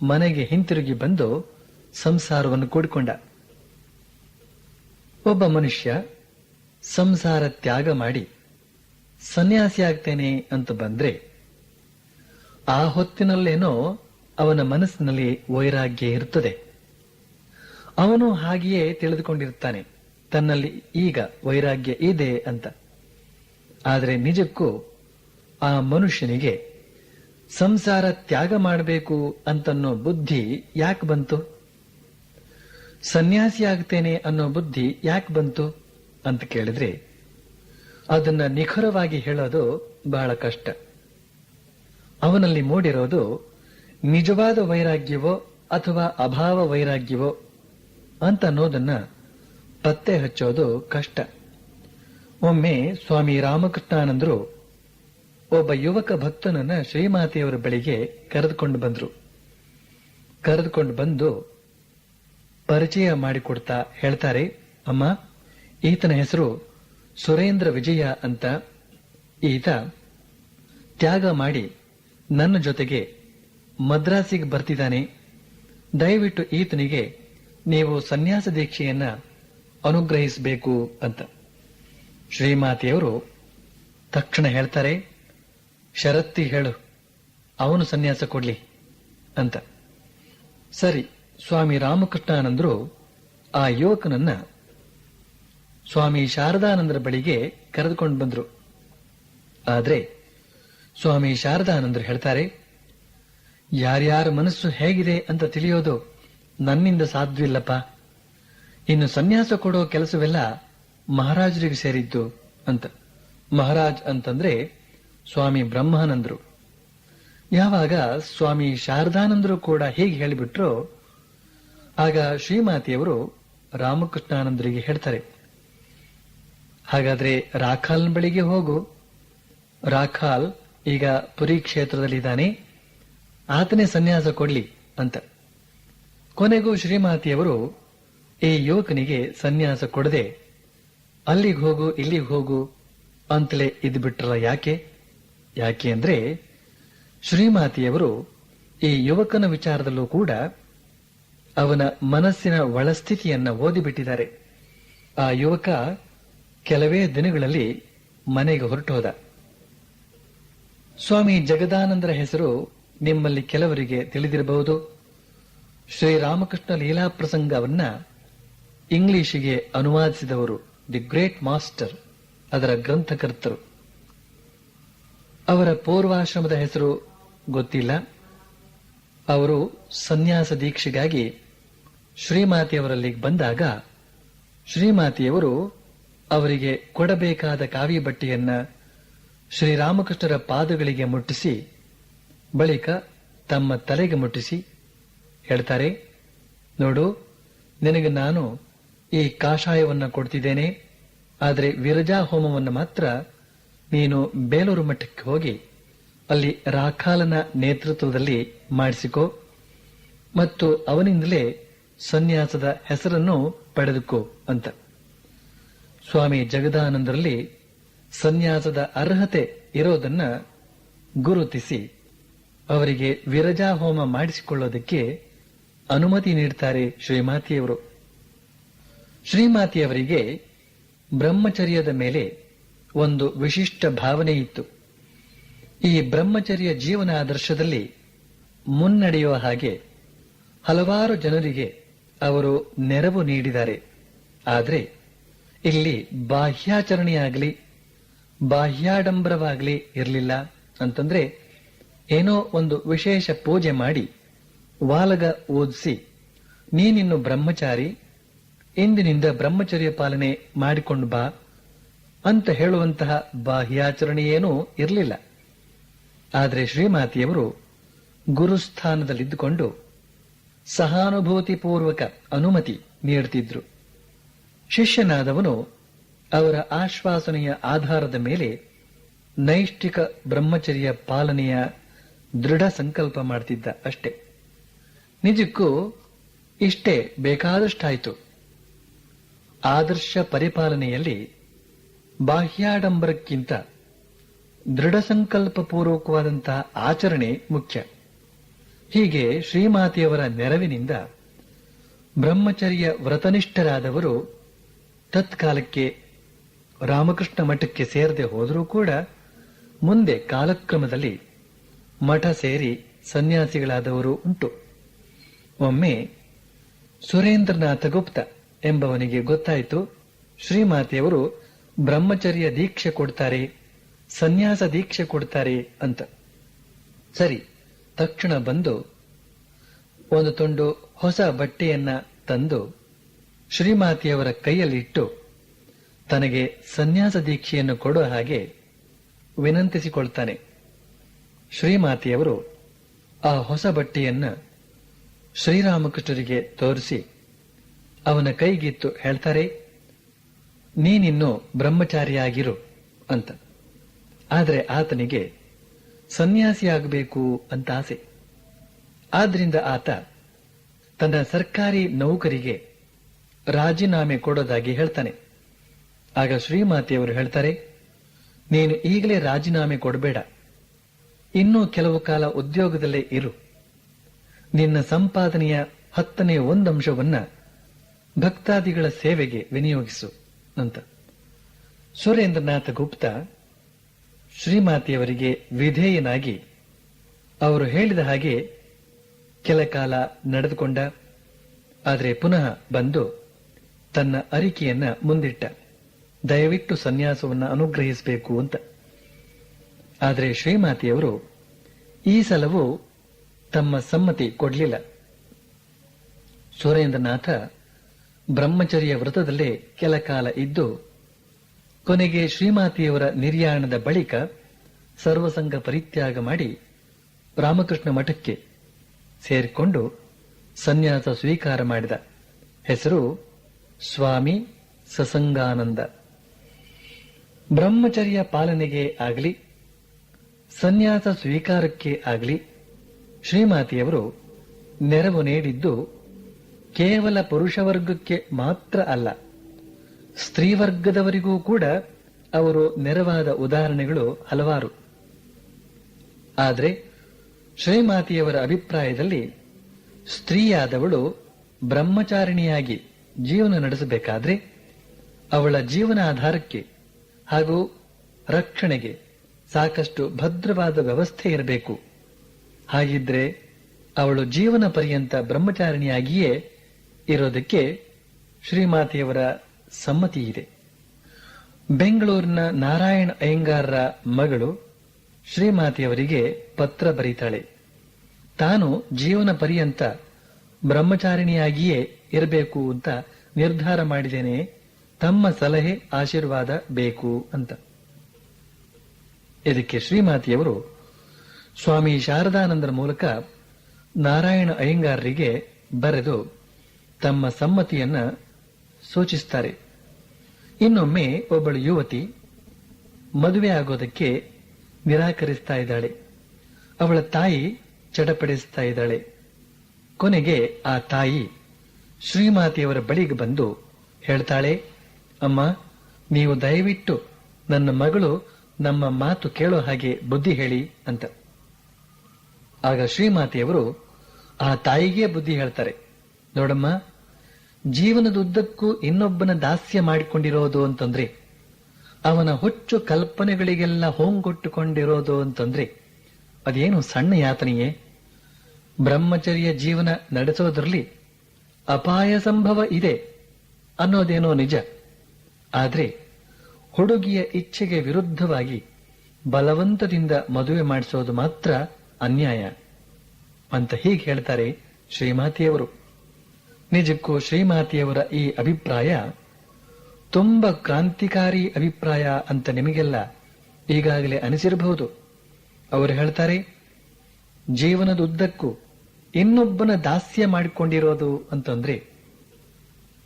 ಮನೆಗೆ ಹಿಂತಿರುಗಿ ಬಂದು ಸಂಸಾರವನ್ನು ಕೂಡಿಕೊಂಡ. ಒಬ್ಬ ಮನುಷ್ಯ ಸಂಸಾರ ತ್ಯಾಗ ಮಾಡಿ ಸನ್ಯಾಸಿ ಆಗ್ತೇನೆ ಅಂತ ಬಂದ್ರೆ ಆ ಹೊತ್ತಿನಲ್ಲೇನೋ ಅವನ ಮನಸ್ಸಿನಲ್ಲಿ ವೈರಾಗ್ಯ ಇರುತ್ತದೆ. ಅವನು ಹಾಗೆಯೇ ತಿಳಿದುಕೊಂಡಿರುತ್ತಾನೆ, ತನ್ನಲ್ಲಿ ಈಗ ವೈರಾಗ್ಯ ಇದೆ ಅಂತ. ಆದರೆ ನಿಜಕ್ಕೂ ಆ ಮನುಷ್ಯನಿಗೆ ಸಂಸಾರ ತ್ಯಾಗ ಮಾಡಬೇಕು ಅಂತನ್ನೋ ಬುದ್ಧಿ ಯಾಕೆ ಬಂತು? ಸನ್ಯಾಸಿ ಆಗ್ತೇನೆ ಅನ್ನೋ ಬುದ್ಧಿ ಯಾಕೆ ಬಂತು ಅಂತ ಕೇಳಿದ್ರೆ ಅದನ್ನ ನಿಖರವಾಗಿ ಹೇಳೋದು ಬಹಳ ಕಷ್ಟ. ಅವನಲ್ಲಿ ಮೂಡಿರೋದು ನಿಜವಾದ ವೈರಾಗ್ಯವೋ ಅಥವಾ ಅಭಾವ ವೈರಾಗ್ಯವೋ ಅಂತ ಅನ್ನೋದನ್ನ ಪತ್ತೆ ಹಚ್ಚೋದು ಕಷ್ಟ. ಒಮ್ಮೆ ಸ್ವಾಮಿ ರಾಮಕೃಷ್ಣಾನಂದರು ಒಬ್ಬ ಯುವಕ ಭಕ್ತನನ್ನ ಶ್ರೀಮಾತೆಯವರ ಬಳಿಗೆ ಕರೆದುಕೊಂಡು ಬಂದ್ರು. ಕರೆದುಕೊಂಡು ಬಂದು ಪರಿಚಯ ಮಾಡಿಕೊಡ್ತಾ ಹೇಳ್ತಾರೆ, ಅಮ್ಮ, ಈತನ ಹೆಸರು ಸುರೇಂದ್ರ ವಿಜಯ ಅಂತ. ಈತ ತ್ಯಾಗ ಮಾಡಿ ನನ್ನ ಜೊತೆಗೆ ಮದ್ರಾಸಿಗೆ ಬರ್ತಿದ್ದಾನೆ. ದಯವಿಟ್ಟು ಈತನಿಗೆ ನೀವು ಸನ್ಯಾಸ ದೀಕ್ಷೆಯನ್ನ ಅನುಗ್ರಹಿಸಬೇಕು ಅಂತ. ಶ್ರೀಮಾತೆಯವರು ತಕ್ಷಣ ಹೇಳ್ತಾರೆ, ಷರತ್ತಿ ಹೇಳು, ಅವನು ಸನ್ಯಾಸ ಕೊಡ್ಲಿ ಅಂತ. ಸರಿ, ಸ್ವಾಮಿ ರಾಮಕೃಷ್ಣಾನಂದರು ಆ ಯುವಕನನ್ನ ಸ್ವಾಮಿ ಶಾರದಾನಂದರ ಬಳಿಗೆ ಕರೆದುಕೊಂಡು ಬಂದ್ರು. ಆದ್ರೆ ಸ್ವಾಮಿ ಶಾರದಾನಂದರು ಹೇಳ್ತಾರೆ, ಯಾರ್ಯಾರ ಮನಸ್ಸು ಹೇಗಿದೆ ಅಂತ ತಿಳಿಯೋದು ನನ್ನಿಂದ ಸಾಧ್ಯವಿಲ್ಲಪ್ಪ. ಇನ್ನು ಸನ್ಯಾಸ ಕೊಡೋ ಕೆಲಸವೆಲ್ಲ ಮಹಾರಾಜರಿಗೆ ಸೇರಿದ್ದು ಅಂತ. ಮಹಾರಾಜ್ ಅಂತಂದ್ರೆ ಸ್ವಾಮಿ ಬ್ರಹ್ಮಾನಂದರು. ಯಾವಾಗ ಸ್ವಾಮಿ ಶಾರದಾನಂದರು ಕೂಡ ಹೀಗೆ ಹೇಳಿಬಿಟ್ರೋ ಆಗ ಶ್ರೀಮಾತೆಯವರು ರಾಮಕೃಷ್ಣಾನಂದರಿಗೆ ಹೇಳ್ತಾರೆ, ಹಾಗಾದ್ರೆ ರಾಖಾಲ್ನ ಬಳಿಗೆ ಹೋಗು. ರಾಖಾಲ್ ಈಗ ಪುರಿ ಕ್ಷೇತ್ರದಲ್ಲಿದ್ದಾನೆ, ಆತನೇ ಸನ್ಯಾಸ ಕೊಡ್ಲಿ ಅಂತ. ಕೊನೆಗೂ ಶ್ರೀಮಾತೆಯವರು ಈ ಯುವಕನಿಗೆ ಸನ್ಯಾಸ ಕೊಡದೆ ಅಲ್ಲಿಗೆ ಹೋಗು ಇಲ್ಲಿಗೆ ಹೋಗು ಅಂತಲೇ ಇದ್ಬಿಟ್ರಲ್ಲ. ಯಾಕೆ ಅಂದ್ರೆ ಶ್ರೀಮಾತೆಯವರು ಈ ಯುವಕನ ವಿಚಾರದಲ್ಲೂ ಕೂಡ ಅವನ ಮನಸ್ಸಿನ ಒಳಸ್ಥಿತಿಯನ್ನ ಓದಿಬಿಟ್ಟಿದ್ದಾರೆ. ಆ ಯುವಕ ಕೆಲವೇ ದಿನಗಳಲ್ಲಿ ಮನೆಗೆ ಹೊರಟೋದ. ಸ್ವಾಮಿ ಜಗದಾನಂದರ ಹೆಸರು ನಿಮ್ಮಲ್ಲಿ ಕೆಲವರಿಗೆ ತಿಳಿದಿರಬಹುದು. ಶ್ರೀರಾಮಕೃಷ್ಣ ಲೀಲಾ ಪ್ರಸಂಗವನ್ನ ಇಂಗ್ಲಿಷಿಗೆ ಅನುವಾದಿಸಿದವರು, ದಿ ಗ್ರೇಟ್ ಮಾಸ್ಟರ್, ಅದರ ಗ್ರಂಥಕರ್ತರು. ಅವರ ಪೂರ್ವಾಶ್ರಮದ ಹೆಸರು ಗೊತ್ತಿಲ್ಲ. ಅವರು ಸನ್ಯಾಸ ದೀಕ್ಷೆಗಾಗಿ ಶ್ರೀಮಾತೆಯವರಲ್ಲಿ ಬಂದಾಗ ಶ್ರೀಮಾತೆಯವರು ಅವರಿಗೆ ಕೊಡಬೇಕಾದ ಕಾವಿ ಬಟ್ಟೆಯನ್ನ ಶ್ರೀರಾಮಕೃಷ್ಣರ ಪಾದಗಳಿಗೆ ಮುಟ್ಟಿಸಿ ಬಳಿಕ ತಮ್ಮ ತಲೆಗೆ ಮುಟ್ಟಿಸಿ ಹೇಳ್ತಾರೆ, ನೋಡು, ನಿನಗೆ ನಾನು ಈ ಕಾಷಾಯವನ್ನ ಕೊಡ್ತಿದ್ದೇನೆ. ಆದರೆ ವಿರಜಾ ಹೋಮವನ್ನು ಮಾತ್ರ ನೀನು ಬೇಲೂರು ಮಠಕ್ಕೆ ಹೋಗಿ ಅಲ್ಲಿ ರಾಖಾಲನ ನೇತೃತ್ವದಲ್ಲಿ ಮಾಡಿಸಿಕೋ ಮತ್ತು ಅವನಿಂದಲೇ ಸನ್ಯಾಸದ ಹೆಸರನ್ನು ಪಡೆದುಕೋ ಅಂತ. ಸ್ವಾಮಿ ಜಗದಾನಂದರಲ್ಲಿ ಸನ್ಯಾಸದ ಅರ್ಹತೆ ಇರೋದನ್ನ ಗುರುತಿಸಿ ಅವರಿಗೆ ವಿರಜಾ ಹೋಮ ಮಾಡಿಸಿಕೊಳ್ಳೋದಕ್ಕೆ ಅನುಮತಿ ನೀಡುತ್ತಾರೆ ಶ್ರೀಮಾತೆಯವರು. ಶ್ರೀಮಾತೆಯವರಿಗೆ ಬ್ರಹ್ಮಚರ್ಯದ ಮೇಲೆ ಒಂದು ವಿಶಿಷ್ಟ ಭಾವನೆ ಇತ್ತು. ಈ ಬ್ರಹ್ಮಚರ್ಯ ಜೀವನಾದರ್ಶದಲ್ಲಿ ಮುನ್ನಡೆಯುವ ಹಾಗೆ ಹಲವಾರು ಜನರಿಗೆ ಅವರು ನೆರವು ನೀಡಿದ್ದಾರೆ. ಆದರೆ ಇಲ್ಲಿ ಬಾಹ್ಯಾಚರಣೆಯಾಗಲಿ ಬಾಹ್ಯಾಡಂಬರವಾಗಲಿ ಇರಲಿಲ್ಲ. ಅಂತಂದ್ರೆ ಏನೋ ಒಂದು ವಿಶೇಷ ಪೂಜೆ ಮಾಡಿ ವಾಲಗ ಓದಿಸಿ ನೀನಿನ್ನು ಬ್ರಹ್ಮಚಾರಿ, ಇಂದಿನಿಂದ ಬ್ರಹ್ಮಚರ್ಯ ಪಾಲನೆ ಮಾಡಿಕೊಂಡು ಬಾ ಅಂತ ಹೇಳುವಂತಹ ಬಾಹ್ಯಾಚರಣೆಯೇನೂ ಇರಲಿಲ್ಲ. ಆದರೆ ಶ್ರೀಮಾತೆಯವರು ಗುರುಸ್ಥಾನದಲ್ಲಿದ್ದುಕೊಂಡು ಸಹಾನುಭೂತಿಪೂರ್ವಕ ಅನುಮತಿ ನೀಡುತ್ತಿದ್ರು. ಶಿಷ್ಯನಾದವನು ಅವರ ಆಶ್ವಾಸನೆಯ ಆಧಾರದ ಮೇಲೆ ನೈಷ್ಠಿಕ ಬ್ರಹ್ಮಚರ್ಯ ಪಾಲನೆಯ ದೃಢ ಸಂಕಲ್ಪ ಮಾಡ್ತಿದ್ದ ಅಷ್ಟೇ. ನಿಜಕ್ಕೂ ಇಷ್ಟೇ ಬೇಕಾದಷ್ಟಾಯಿತು. ಆದರ್ಶ ಪರಿಪಾಲನೆಯಲ್ಲಿ ಬಾಹ್ಯಾಡಂಬರಕ್ಕಿಂತ ದೃಢ ಸಂಕಲ್ಪಪೂರ್ವಕವಾದಂತಹ ಆಚರಣೆ ಮುಖ್ಯ. ಹೀಗೆ ಶ್ರೀಮಾತೆಯವರ ನೆರವಿನಿಂದ ಬ್ರಹ್ಮಚರ್ಯ ವ್ರತನಿಷ್ಠರಾದವರು ತತ್ಕಾಲಕ್ಕೆ ರಾಮಕೃಷ್ಣ ಮಠಕ್ಕೆ ಸೇರದೆ ಹೋದರೂ ಕೂಡ ಮುಂದೆ ಕಾಲಕ್ರಮದಲ್ಲಿ ಮಠ ಸೇರಿ ಸನ್ಯಾಸಿಗಳಾದವರು ಉಂಟು. ಒಮ್ಮೆ ಸುರೇಂದ್ರನಾಥ ಗುಪ್ತ ಎಂಬವನಿಗೆ ಗೊತ್ತಾಯಿತು ಶ್ರೀಮಾತೆಯವರು ಬ್ರಹ್ಮಚರ್ಯ ದೀಕ್ಷೆ ಕೊಡ್ತಾರೆ, ಸನ್ಯಾಸ ದೀಕ್ಷೆ ಕೊಡ್ತಾರೆ ಅಂತ. ಸರಿ, ತಕ್ಷಣ ಬಂದು ಒಂದು ತುಂಡು ಹೊಸ ಬಟ್ಟೆಯನ್ನ ತಂದು ಶ್ರೀಮಾತೆಯವರ ಕೈಯಲ್ಲಿಟ್ಟು ತನಗೆ ಸನ್ಯಾಸ ದೀಕ್ಷೆಯನ್ನು ಕೊಡೋ ಹಾಗೆ ವಿನಂತಿಸಿಕೊಳ್ತಾನೆ. ಶ್ರೀಮಾತೆಯವರು ಆ ಹೊಸ ಬಟ್ಟೆಯನ್ನ ಶ್ರೀರಾಮಕೃಷ್ಣರಿಗೆ ತೋರಿಸಿ ಅವನ ಕೈಗಿತ್ತು ಹೇಳ್ತಾರೆ, ನೀನಿನ್ನು ಬ್ರಹ್ಮಚಾರಿಯಾಗಿರು ಅಂತ. ಆದರೆ ಆತನಿಗೆ ಸನ್ಯಾಸಿಯಾಗಬೇಕು ಅಂತ ಆಸೆ. ಆದ್ರಿಂದ ಆತ ತನ್ನ ಸರ್ಕಾರಿ ನೌಕರಿಗೆ ರಾಜೀನಾಮೆ ಕೊಡೋದಾಗಿ ಹೇಳ್ತಾನೆ. ಆಗ ಶ್ರೀಮಾತೆಯವರು ಹೇಳ್ತಾರೆ, ನೀನು ಈಗಲೇ ರಾಜೀನಾಮೆ ಕೊಡಬೇಡ, ಇನ್ನೂ ಕೆಲವು ಕಾಲ ಉದ್ಯೋಗದಲ್ಲೇ ಇರು, ನಿನ್ನ ಸಂಪಾದನೆಯ 10ನೇ 1 ಅಂಶವನ್ನ ಭಕ್ತಾದಿಗಳ ಸೇವೆಗೆ ವಿನಿಯೋಗಿಸು ಅಂತ. ಸುರೇಂದ್ರನಾಥ ಗುಪ್ತ ಶ್ರೀಮಾತೆಯವರಿಗೆ ವಿಧೇಯನಾಗಿ ಅವರು ಹೇಳಿದ ಹಾಗೆ ಕೆಲ ಕಾಲ ನಡೆದುಕೊಂಡ. ಆದರೆ ಪುನಃ ಬಂದು ತನ್ನ ಅರಿಕೆಯನ್ನ ಮುಂದಿಟ್ಟ, ದಯವಿಟ್ಟು ಸನ್ಯಾಸವನ್ನು ಅನುಗ್ರಹಿಸಬೇಕು ಅಂತ. ಆದರೆ ಶ್ರೀಮಾತೆಯವರು ಈ ಸಲವೂ ತಮ್ಮ ಸಮ್ಮತಿ ಕೊಡಲಿಲ್ಲ. ಸುರೇಂದ್ರನಾಥ ಬ್ರಹ್ಮಚರ್ಯ ವ್ರತದಲ್ಲೇ ಕೆಲ ಕಾಲ ಇದ್ದು ಕೊನೆಗೆ ಶ್ರೀಮಾತೆಯವರ ನಿರ್ಯಾಣದ ಬಳಿಕ ಸರ್ವಸಂಗ ಪರಿತ್ಯಾಗ ಮಾಡಿ ರಾಮಕೃಷ್ಣ ಮಠಕ್ಕೆ ಸೇರಿಕೊಂಡು ಸನ್ಯಾಸ ಸ್ವೀಕಾರ ಮಾಡಿದ. ಹೆಸರು ಸ್ವಾಮಿ ಸಸಂಗಾನಂದ. ಬ್ರಹ್ಮಚರ್ಯ ಪಾಲನೆಗೆ ಆಗಲಿ ಸನ್ಯಾಸ ಸ್ವೀಕಾರಕ್ಕೆ ಆಗಲಿ ಶ್ರೀಮಾತೆಯವರು ನೆರವು ನೀಡಿದ್ದು ಕೇವಲ ಪುರುಷವರ್ಗಕ್ಕೆ ಮಾತ್ರ ಅಲ್ಲ, ಸ್ತ್ರೀವರ್ಗದವರಿಗೂ ಕೂಡ ಅವರು ನೆರವಾದ ಉದಾಹರಣೆಗಳು ಹಲವಾರು. ಆದರೆ ಶ್ರೀಮಾತೆಯವರ ಅಭಿಪ್ರಾಯದಲ್ಲಿ ಸ್ತ್ರೀಯಾದವಳು ಬ್ರಹ್ಮಚಾರಿಣಿಯಾಗಿ ಜೀವನ ನಡೆಸಬೇಕಾದ್ರೆ ಅವಳ ಜೀವನ ಆಧಾರಕ್ಕೆ ಹಾಗೂ ರಕ್ಷಣೆಗೆ ಸಾಕಷ್ಟು ಭದ್ರವಾದ ವ್ಯವಸ್ಥೆ ಇರಬೇಕು. ಹಾಗಿದ್ರೆ ಅವಳು ಜೀವನ ಪರ್ಯಂತ ಬ್ರಹ್ಮಚಾರಿಣಿಯಾಗಿಯೇ ಇರೋದಕ್ಕೆ ಶ್ರೀಮಾತೆಯವರ ಸಮ್ಮತಿ ಇದೆ. ಬೆಂಗಳೂರಿನ ನಾರಾಯಣ ಅಯ್ಯಂಗಾರರ ಮಗಳು ಶ್ರೀಮಾತೆಯವರಿಗೆ ಪತ್ರ ಬರೀತಾಳೆ. ತಾನು ಜೀವನ ಪರ್ಯಂತ ಬ್ರಹ್ಮಚಾರಿಣಿಯಾಗಿಯೇ ಇರಬೇಕು ಅಂತ ನಿರ್ಧಾರ ಮಾಡಿದ್ದೇನೆ, ತಮ್ಮ ಸಲಹೆ ಆಶೀರ್ವಾದ ಬೇಕು ಅಂತ. ಇದಕ್ಕೆ ಶ್ರೀಮಾತೆಯವರು ಸ್ವಾಮಿ ಶಾರದಾನಂದರ ಮೂಲಕ ನಾರಾಯಣ ಅಯ್ಯಂಗಾರರಿಗೆ ಬರೆದು ತಮ್ಮ ಸಮ್ಮತಿಯನ್ನ ಸೂಚಿಸುತ್ತಾರೆ. ಇನ್ನೊಮ್ಮೆ ಒಬ್ಬಳು ಯುವತಿ ಮದುವೆ ಆಗೋದಕ್ಕೆ ನಿರಾಕರಿಸ್ತಾ ಇದ್ದಾಳೆ. ಅವಳ ತಾಯಿ ಚಡಪಡಿಸ್ತಾ ಇದ್ದಾಳೆ. ಕೊನೆಗೆ ಆ ತಾಯಿ ಶ್ರೀಮಾತೆಯವರ ಬಳಿಗೆ ಬಂದು ಹೇಳ್ತಾಳೆ, ಅಮ್ಮ, ನೀವು ದಯವಿಟ್ಟು ನನ್ನ ಮಗಳು ನಮ್ಮ ಮಾತು ಕೇಳೋ ಹಾಗೆ ಬುದ್ಧಿ ಹೇಳಿ ಅಂತ. ಆಗ ಶ್ರೀಮಾತೆಯವರು ಆ ತಾಯಿಗೆ ಬುದ್ಧಿ ಹೇಳ್ತಾರೆ. ನೋಡಮ್ಮ, ಜೀವನದುದ್ದಕ್ಕೂ ಇನ್ನೊಬ್ಬನ ದಾಸ್ಯ ಮಾಡಿಕೊಂಡಿರೋದು ಅಂತಂದ್ರೆ, ಅವನ ಹುಚ್ಚು ಕಲ್ಪನೆಗಳಿಗೆಲ್ಲ ಹೋಂಗೊಟ್ಟುಕೊಂಡಿರೋದು ಅಂತಂದ್ರೆ ಅದೇನು ಸಣ್ಣ ಯಾತನೆಯೇ? ಬ್ರಹ್ಮಚರ್ಯ ಜೀವನ ನಡೆಸೋದ್ರಲ್ಲಿ ಅಪಾಯ ಸಂಭವ ಇದೆ ಅನ್ನೋದೇನೋ ನಿಜ. ಆದ್ರೆ ಹುಡುಗಿಯ ಇಚ್ಛೆಗೆ ವಿರುದ್ಧವಾಗಿ ಬಲವಂತದಿಂದ ಮದುವೆ ಮಾಡಿಸೋದು ಮಾತ್ರ ಅನ್ಯಾಯ ಅಂತ ಹೀಗೆ ಹೇಳ್ತಾರೆ ಶ್ರೀಮಾತೆಯವರು. ನಿಜಕ್ಕೂ ಶ್ರೀಮಾತೆಯವರ ಈ ಅಭಿಪ್ರಾಯ ತುಂಬಾ ಕ್ರಾಂತಿಕಾರಿ ಅಭಿಪ್ರಾಯ ಅಂತ ನಿಮಗೆಲ್ಲ ಈಗಾಗಲೇ ಅನಿಸಿರಬಹುದು. ಅವರು ಹೇಳ್ತಾರೆ, ಜೀವನದುದ್ದಕ್ಕೂ ಇನ್ನೊಬ್ಬನ ದಾಸ್ಯ ಮಾಡಿಕೊಂಡಿರೋದು ಅಂತಂದ್ರೆ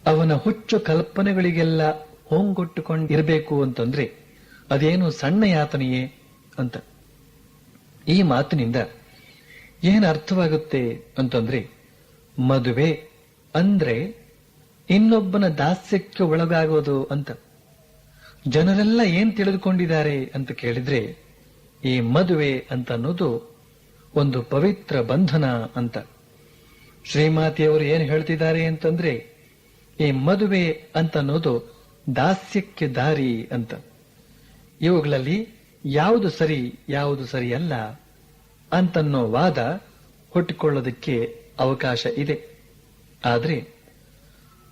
ಅವನ ಹುಚ್ಚು ಕಲ್ಪನೆಗಳಿಗೆಲ್ಲ ಹೋಂಗೊಟ್ಟುಕೊಂಡಿರಬೇಕು ಅಂತಂದ್ರೆ ಅದೇನು ಸಣ್ಣ ಯಾತನೆಯೇ ಅಂತ. ಈ ಮಾತಿನಿಂದ ಏನು ಅರ್ಥವಾಗುತ್ತೆ ಅಂತಂದ್ರೆ, ಮದುವೆ ಅಂದ್ರೆ ಇನ್ನೊಬ್ಬನ ದಾಸ್ಯಕ್ಕೆ ಒಳಗಾಗೋದು ಅಂತ. ಜನರೆಲ್ಲ ಏನ್ ತಿಳಿದುಕೊಂಡಿದ್ದಾರೆ ಅಂತ ಕೇಳಿದ್ರೆ, ಈ ಮದುವೆ ಅಂತ ಅನ್ನೋದು ಒಂದು ಪವಿತ್ರ ಬಂಧನ ಅಂತ. ಶ್ರೀಮಾತೆಯವರು ಏನ್ ಹೇಳ್ತಿದ್ದಾರೆ ಅಂತಂದ್ರೆ, ಈ ಮದುವೆ ಅಂತ ಅನ್ನೋದು ದಾಸ್ಯಕ್ಕೆ ದಾರಿ ಅಂತ. ಇವುಗಳಲ್ಲಿ ಯಾವುದು ಸರಿ ಯಾವುದು ಸರಿಯಲ್ಲ ಅಂತನ್ನೋ ವಾದ ಹುಟ್ಟಿಕೊಳ್ಳೋದಕ್ಕೆ ಅವಕಾಶ ಇದೆ. ಆದ್ರೆ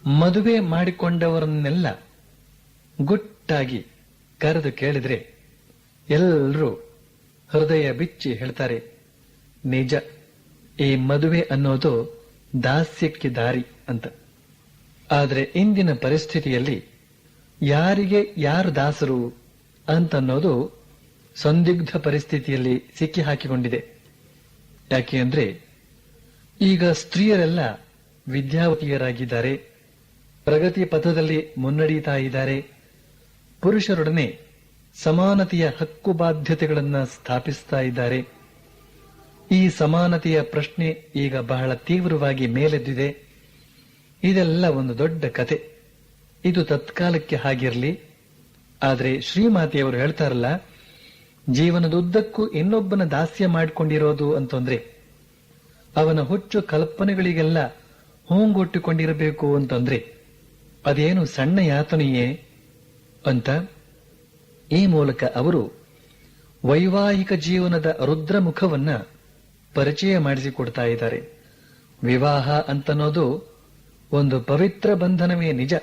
ಮದುವೆ ಮಾಡಿಕೊಂಡವರನ್ನೆಲ್ಲ ಗುಟ್ಟಾಗಿ ಕರೆದು ಕೇಳಿದ್ರೆ ಎಲ್ಲರೂ ಹೃದಯ ಬಿಚ್ಚಿ ಹೇಳ್ತಾರೆ, ನಿಜ, ಈ ಮದುವೆ ಅನ್ನೋದು ದಾಸ್ಯಕ್ಕೆ ದಾರಿ ಅಂತ. ಆದರೆ ಇಂದಿನ ಪರಿಸ್ಥಿತಿಯಲ್ಲಿ ಯಾರಿಗೆ ಯಾರು ದಾಸರು ಅಂತನ್ನೋದು ಸಂದಿಗ್ಧ ಪರಿಸ್ಥಿತಿಯಲ್ಲಿ ಸಿಕ್ಕಿ ಹಾಕಿಕೊಂಡಿದೆ. ಯಾಕೆ ಅಂದ್ರೆ ಈಗ ಸ್ತ್ರೀಯರೆಲ್ಲ ವಿದ್ಯಾವತಿಯರಾಗಿದ್ದಾರೆ, ಪ್ರಗತಿ ಪಥದಲ್ಲಿ ಮುನ್ನಡೀತಾ ಇದ್ದಾರೆ, ಪುರುಷರೊಡನೆ ಸಮಾನತೆಯ ಹಕ್ಕು ಬಾಧ್ಯತೆಗಳನ್ನು ಸ್ಥಾಪಿಸ್ತಾ ಇದ್ದಾರೆ. ಈ ಸಮಾನತೆಯ ಪ್ರಶ್ನೆ ಈಗ ಬಹಳ ತೀವ್ರವಾಗಿ ಮೇಲೆದ್ದಿದೆ. ಇದೆಲ್ಲ ಒಂದು ದೊಡ್ಡ ಕತೆ. ಇದು ತತ್ಕಾಲಕ್ಕೆ ಹಾಗಿರಲಿ. ಆದರೆ ಶ್ರೀಮಾತೆಯವರು ಹೇಳ್ತಾರಲ್ಲ, ಜೀವನದುದ್ದಕ್ಕೂ ಇನ್ನೊಬ್ಬನ ದಾಸ್ಯ ಮಾಡಿಕೊಂಡಿರೋದು ಅಂತಂದ್ರೆ ಅವನ ಹುಚ್ಚು ಕಲ್ಪನೆಗಳಿಗೆಲ್ಲ ಹೂಂಗೊಟ್ಟಿಕೊಂಡಿರಬೇಕು ಅಂತಂದ್ರೆ ಅದೇನು ಸಣ್ಣ ಯಾತನೆಯೇ ಅಂತ ಈ ಮೂಲಕ ಅವರು ವೈವಾಹಿಕ ಜೀವನದ ರುದ್ರಮುಖವನ್ನ ಪರಿಚಯ ಮಾಡಿಸಿಕೊಡ್ತಾ ಇದ್ದಾರೆ. ವಿವಾಹ ಅಂತನ್ನೋದು ಒಂದು ಪವಿತ್ರ ಬಂಧನವೇ ನಿಜ.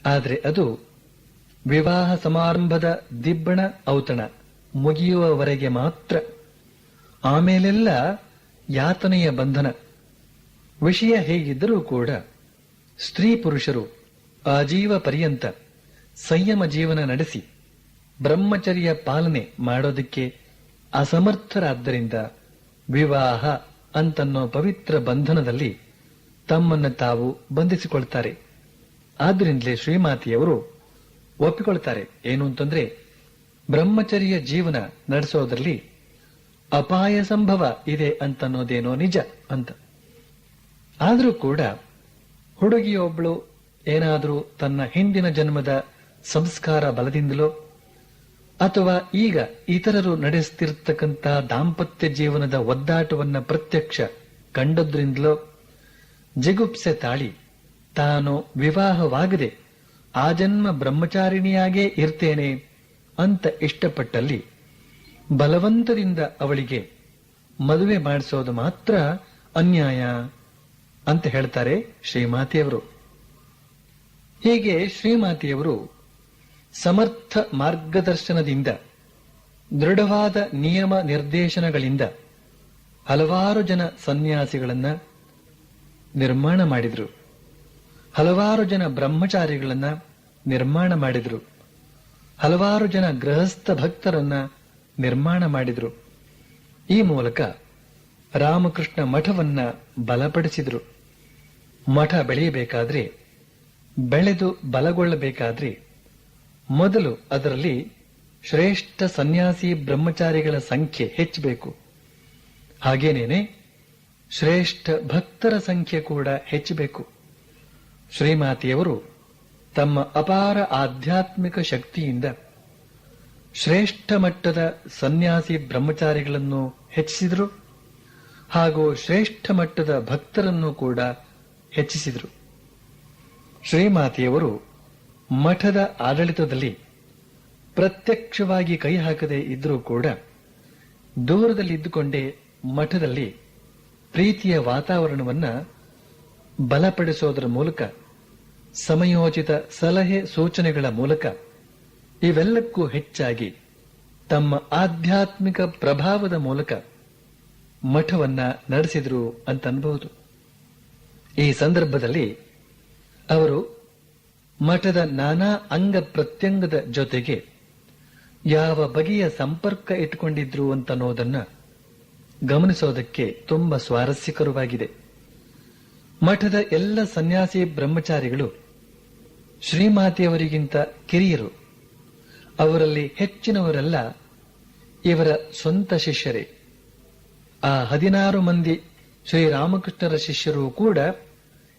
ಆದರೆ ಅದು ವಿವಾಹ ಸಮಾರಂಭದ ದಿಬ್ಬಣ ಔತಣ ಮುಗಿಯುವವರೆಗೆ ಮಾತ್ರ. ಆಮೇಲೆಲ್ಲ ಯಾತನೆಯ ಬಂಧನ. ವಿಷಯ ಹೇಗಿದ್ದರೂ ಕೂಡ ಸ್ತ್ರೀ ಪುರುಷರು ಆಜೀವ ಪರ್ಯಂತ ಸಂಯಮ ಜೀವನ ನಡೆಸಿ ಬ್ರಹ್ಮಚರ್ಯ ಪಾಲನೆ ಮಾಡೋದಕ್ಕೆ ಅಸಮರ್ಥರಾದ್ದರಿಂದ ವಿವಾಹ ಅಂತನ್ನೋ ಪವಿತ್ರ ಬಂಧನದಲ್ಲಿ ತಮ್ಮನ್ನು ತಾವು ಬಂಧಿಸಿಕೊಳ್ತಾರೆ. ಆದ್ರಿಂದಲೇ ಶ್ರೀಮಾತೆಯವರು ಒಪ್ಪಿಕೊಳ್ತಾರೆ. ಏನು ಅಂತಂದ್ರೆ ಬ್ರಹ್ಮಚರ್ಯ ಜೀವನ ನಡೆಸೋದ್ರಲ್ಲಿ ಅಪಾಯ ಸಂಭವ ಇದೆ ಅಂತನ್ನೋದೇನೋ ನಿಜ ಅಂತ. ಆದರೂ ಕೂಡ ಹುಡುಗಿಯೊಬ್ಬಳು ಏನಾದರೂ ತನ್ನ ಹಿಂದಿನ ಜನ್ಮದ ಸಂಸ್ಕಾರ ಬಲದಿಂದಲೋ ಅಥವಾ ಈಗ ಇತರರು ನಡೆಸುತ್ತಿರತಕ್ಕಂಥ ದಾಂಪತ್ಯ ಜೀವನದ ಒದ್ದಾಟವನ್ನ ಪ್ರತ್ಯಕ್ಷ ಕಂಡದ್ರಿಂದಲೋ ಜಿಗುಪ್ಸೆ ತಾಳಿ ತಾನು ವಿವಾಹವಾಗದೆ ಆ ಜನ್ಮ ಬ್ರಹ್ಮಚಾರಿಣಿಯಾಗೇ ಇರ್ತೇನೆ ಅಂತ ಇಷ್ಟಪಟ್ಟಲ್ಲಿ ಬಲವಂತದಿಂದ ಅವಳಿಗೆ ಮದುವೆ ಮಾಡಿಸೋದು ಮಾತ್ರ ಅನ್ಯಾಯ ಅಂತ ಹೇಳ್ತಾರೆ ಶ್ರೀಮಾತೆಯವರು. ಹೀಗೆ ಶ್ರೀಮಾತೆಯವರು ಸಮರ್ಥ ಮಾರ್ಗದರ್ಶನದಿಂದ, ದೃಢವಾದ ನಿಯಮ ನಿರ್ದೇಶನಗಳಿಂದ ಹಲವಾರು ಜನ ಸನ್ಯಾಸಿಗಳನ್ನ ನಿರ್ಮಾಣ ಮಾಡಿದ್ರು, ಹಲವಾರು ಜನ ಬ್ರಹ್ಮಚಾರಿಗಳನ್ನ ನಿರ್ಮಾಣ ಮಾಡಿದ್ರು, ಹಲವಾರು ಜನ ಗೃಹಸ್ಥ ಭಕ್ತರನ್ನ ನಿರ್ಮಾಣ ಮಾಡಿದ್ರು. ಈ ಮೂಲಕ ರಾಮಕೃಷ್ಣ ಮಠವನ್ನ ಬಲಪಡಿಸಿದ್ರು. ಮಠ ಬೆಳೆಯಬೇಕಾದ್ರೆ, ಬೆಳೆದು ಬಲಗೊಳ್ಳಬೇಕಾದ್ರೆ ಮೊದಲು ಅದರಲ್ಲಿ ಶ್ರೇಷ್ಠ ಸನ್ಯಾಸಿ ಬ್ರಹ್ಮಚಾರಿಗಳ ಸಂಖ್ಯೆ ಹೆಚ್ಚಬೇಕು. ಹಾಗೇನೇನೆ ಶ್ರೇಷ್ಠ ಭಕ್ತರ ಸಂಖ್ಯೆ ಕೂಡ ಹೆಚ್ಚಬೇಕು. ಶ್ರೀಮಾತೆಯವರು ತಮ್ಮ ಅಪಾರ ಆಧ್ಯಾತ್ಮಿಕ ಶಕ್ತಿಯಿಂದ ಶ್ರೇಷ್ಠ ಮಟ್ಟದ ಸನ್ಯಾಸಿ ಬ್ರಹ್ಮಚಾರಿಗಳನ್ನು ಹೆಚ್ಚಿಸಿದರು ಹಾಗೂ ಶ್ರೇಷ್ಠ ಮಟ್ಟದ ಭಕ್ತರನ್ನು ಕೂಡ ಹೆಚ್ಚಿಸಿದರು. ಶ್ರೀಮಾತೆಯವರು ಮಠದ ಆಡಳಿತದಲ್ಲಿ ಪ್ರತ್ಯಕ್ಷವಾಗಿ ಕೈ ಹಾಕದೆ ಇದ್ರೂ ಕೂಡ ದೂರದಲ್ಲಿದ್ದುಕೊಂಡೇ ಮಠದಲ್ಲಿ ಪ್ರೀತಿಯ ವಾತಾವರಣವನ್ನ ಬಲಪಡಿಸೋದರ ಮೂಲಕ, ಸಮಯೋಚಿತ ಸಲಹೆ ಸೂಚನೆಗಳ ಮೂಲಕ, ಇವೆಲ್ಲಕ್ಕೂ ಹೆಚ್ಚಾಗಿ ತಮ್ಮ ಆಧ್ಯಾತ್ಮಿಕ ಪ್ರಭಾವದ ಮೂಲಕ ಮಠವನ್ನ ನಡೆಸಿದ್ರು ಅಂತ ಅನ್ಬಹುದು. ಈ ಸಂದರ್ಭದಲ್ಲಿ ಅವರು ಮಠದ ನಾನಾ ಅಂಗ ಪ್ರತ್ಯಂಗದ ಜೊತೆಗೆ ಯಾವ ಬಗೆಯ ಸಂಪರ್ಕ ಇಟ್ಟುಕೊಂಡಿದ್ರು ಅಂತನ್ನೋದನ್ನ ಗಮನಿಸೋದಕ್ಕೆ ತುಂಬಾ ಸ್ವಾರಸ್ಯಕರವಾಗಿದೆ. ಮಠದ ಎಲ್ಲ ಸನ್ಯಾಸಿ ಬ್ರಹ್ಮಚಾರಿಗಳು ಶ್ರೀಮಾತೆಯವರಿಗಿಂತ ಕಿರಿಯರು. ಅವರಲ್ಲಿ ಹೆಚ್ಚಿನವರೆಲ್ಲ ಇವರ ಸ್ವಂತ ಶಿಷ್ಯರೇ. ಆ 16 ಮಂದಿ ಶ್ರೀರಾಮಕೃಷ್ಣರ ಶಿಷ್ಯರು ಕೂಡ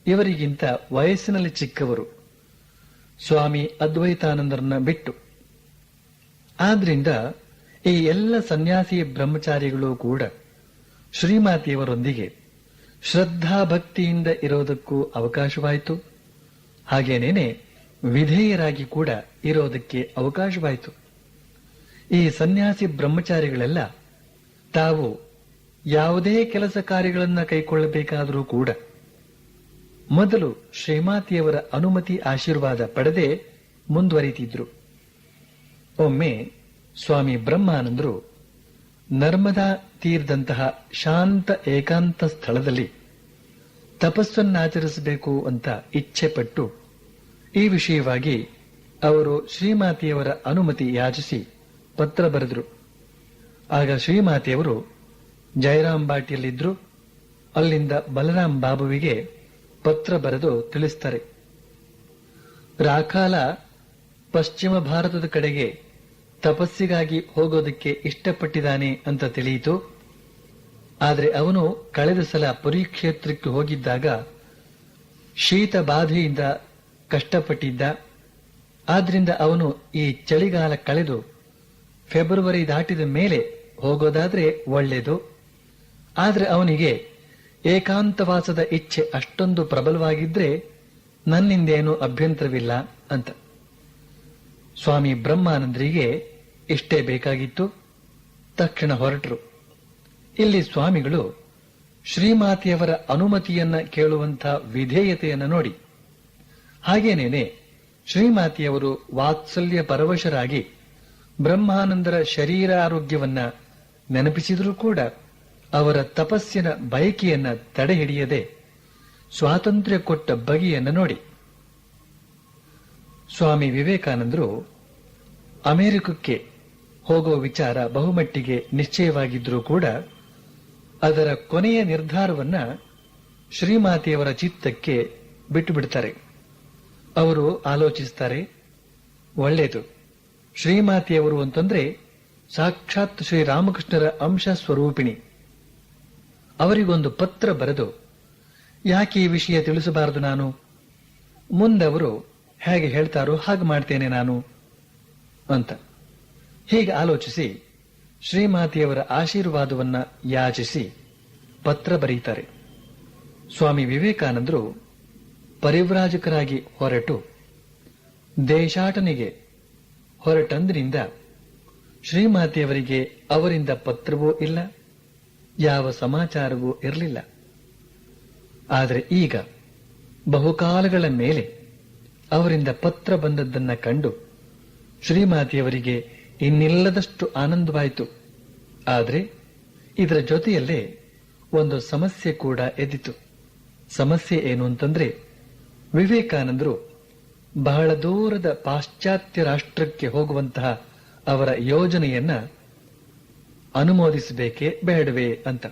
ಇವರಿಗಿಂತ ವಯಸ್ಸಿನಲ್ಲಿ ಚಿಕ್ಕವರು, ಸ್ವಾಮಿ ಅದ್ವೈತಾನಂದರನ್ನ ಬಿಟ್ಟು. ಆದ್ರಿಂದ ಈ ಎಲ್ಲ ಸನ್ಯಾಸಿ ಬ್ರಹ್ಮಚಾರಿಗಳು ಕೂಡ ಶ್ರೀಮಾತೆಯವರೊಂದಿಗೆ ಶ್ರದ್ಧಾ ಭಕ್ತಿಯಿಂದ ಇರೋದಕ್ಕೂ ಅವಕಾಶವಾಯಿತು. ಹಾಗೇನೇನೆ ವಿಧೇಯರಾಗಿ ಕೂಡ ಇರೋದಕ್ಕೆ ಅವಕಾಶವಾಯಿತು. ಈ ಸನ್ಯಾಸಿ ಬ್ರಹ್ಮಚಾರಿಗಳೆಲ್ಲ ತಾವು ಯಾವುದೇ ಕೆಲಸ ಕಾರ್ಯಗಳನ್ನು ಕೈಗೊಳ್ಳಬೇಕಾದರೂ ಕೂಡ ಮೊದಲು ಶ್ರೀಮಾತೆಯವರ ಅನುಮತಿ ಆಶೀರ್ವಾದ ಪಡೆದೇ ಮುಂದುವರಿತಿದ್ರು. ಒಮ್ಮೆ ಸ್ವಾಮಿ ಬ್ರಹ್ಮಾನಂದರು ನರ್ಮದಾ ತೀರದಂತಹ ಶಾಂತ ಏಕಾಂತ ಸ್ಥಳದಲ್ಲಿ ತಪಸ್ಸನ್ನಾಚರಿಸಬೇಕು ಅಂತ ಇಚ್ಛೆ ಪಟ್ಟು ಈ ವಿಷಯವಾಗಿ ಅವರು ಶ್ರೀಮಾತೆಯವರ ಅನುಮತಿ ಯಾಚಿಸಿ ಪತ್ರ ಬರೆದರು. ಆಗ ಶ್ರೀಮಾತೆಯವರು ಜಯರಾಮ್ ಬಾಟಿಯಲ್ಲಿದ್ರು. ಅಲ್ಲಿಂದ ಬಲರಾಮ್ ಬಾಬುವಿಗೆ ಪತ್ರ ಬರೆದು ತಿಳಿಸ್ತಾರೆ. ರಾಖಾಲ ಪಶ್ಚಿಮ ಭಾರತದ ಕಡೆಗೆ ತಪಸ್ಸಿಗಾಗಿ ಹೋಗೋದಕ್ಕೆ ಇಷ್ಟಪಟ್ಟಿದ್ದಾನೆ ಅಂತ ತಿಳಿಯಿತು. ಆದರೆ ಅವನು ಕಳೆದ ಸಲ ಪುರಿ ಕ್ಷೇತ್ರಕ್ಕೆ ಹೋಗಿದ್ದಾಗ ಶೀತ ಬಾಧೆಯಿಂದ ಕಷ್ಟಪಟ್ಟಿದ್ದ. ಆದ್ರಿಂದ ಅವನು ಈ ಚಳಿಗಾಲ ಕಳೆದು ಫೆಬ್ರವರಿ ದಾಟಿದ ಮೇಲೆ ಹೋಗೋದಾದ್ರೆ ಒಳ್ಳೆಯದು. ಆದ್ರೆ ಅವನಿಗೆ ಏಕಾಂತವಾಸದ ಇಚ್ಛೆ ಅಷ್ಟೊಂದು ಪ್ರಬಲವಾಗಿದ್ರೆ ನನ್ನಿಂದೇನೂ ಅಭ್ಯಂತರವಿಲ್ಲ ಅಂತ. ಸ್ವಾಮಿ ಬ್ರಹ್ಮಾನಂದರಿಗೆ ಇಷ್ಟೇ ಬೇಕಾಗಿತ್ತು. ತಕ್ಷಣ ಹೊರಟರು. ಇಲ್ಲಿ ಸ್ವಾಮಿಗಳು ಶ್ರೀಮಾತೆಯವರ ಅನುಮತಿಯನ್ನ ಕೇಳುವಂಥ ವಿಧೇಯತೆಯನ್ನು ನೋಡಿ, ಹಾಗೇನೇನೆ ಶ್ರೀಮಾತೆಯವರು ವಾತ್ಸಲ್ಯ ಪರವಶರಾಗಿ ಬ್ರಹ್ಮಾನಂದರ ಶರೀರಾರೋಗ್ಯವನ್ನ ನೆನಪಿಸಿದರೂ ಕೂಡ ಅವರ ತಪಸ್ಸಿನ ಬಯಕೆಯನ್ನ ತಡೆಹಿಡಿಯದೆ ಸ್ವಾತಂತ್ರ್ಯ ಕೊಟ್ಟ ಬಗೆಯನ್ನು ನೋಡಿ. ಸ್ವಾಮಿ ವಿವೇಕಾನಂದರು ಅಮೆರಿಕಕ್ಕೆ ಹೋಗುವ ವಿಚಾರ ಬಹುಮಟ್ಟಿಗೆ ನಿಶ್ಚಯವಾಗಿದ್ರೂ ಕೂಡ ಅದರ ಕೊನೆಯ ನಿರ್ಧಾರವನ್ನ ಶ್ರೀಮಾತೆಯವರ ಚಿತ್ತಕ್ಕೆ ಬಿಟ್ಟು ಬಿಡ್ತಾರೆ. ಅವರು ಆಲೋಚಿಸ್ತಾರೆ, ಒಳ್ಳೆಯದು, ಶ್ರೀಮಾತೆಯವರು ಅಂತಂದ್ರೆ ಸಾಕ್ಷಾತ್ ಶ್ರೀರಾಮಕೃಷ್ಣರ ಅಂಶ ಸ್ವರೂಪಿಣಿ. ಅವರಿಗೊಂದು ಪತ್ರ ಬರೆದು ಯಾಕೆ ಈ ವಿಷಯ ತಿಳಿಸಬಾರದು ನಾನು, ಮುಂದವರು ಹೇಗೆ ಹೇಳ್ತಾರೋ ಹಾಗೆ ಮಾಡ್ತೇನೆ ನಾನು ಅಂತ ಹೀಗೆ ಆಲೋಚಿಸಿ ಶ್ರೀಮಾತೆಯವರ ಆಶೀರ್ವಾದವನ್ನ ಯಾಚಿಸಿ ಪತ್ರ ಬರೀತಾರೆ. ಸ್ವಾಮಿ ವಿವೇಕಾನಂದರು ಪರಿವ್ರಾಜಕರಾಗಿ ಹೊರಟು ದೇಶಾಟನೆಗೆ ಹೊರಟಂದಿನಿಂದ ಶ್ರೀಮಾತೆಯವರಿಗೆ ಅವರಿಂದ ಪತ್ರವೂ ಇಲ್ಲ, ಯಾವ ಸಮಾಚಾರವೂ ಇರಲಿಲ್ಲ. ಆದರೆ ಈಗ ಬಹುಕಾಲಗಳ ಮೇಲೆ ಅವರಿಂದ ಪತ್ರ ಬಂದದ್ದನ್ನ ಕಂಡು ಶ್ರೀಮಾತೆಯವರಿಗೆ ಇನ್ನಿಲ್ಲದಷ್ಟು ಆನಂದವಾಯಿತು. ಆದರೆ ಇದರ ಜೊತೆಯಲ್ಲೇ ಒಂದು ಸಮಸ್ಯೆ ಕೂಡ ಎದ್ದಿತು. ಸಮಸ್ಯೆ ಏನು ಅಂತಂದ್ರೆ, ವಿವೇಕಾನಂದರು ಬಹಳ ದೂರದ ಪಾಶ್ಚಾತ್ಯ ರಾಷ್ಟ್ರಕ್ಕೆ ಹೋಗುವಂತಹ ಅವರ ಯೋಜನೆಯನ್ನ ಅನುಮೋದಿಸಬೇಕೇ ಬೇಡವೇ ಅಂತ.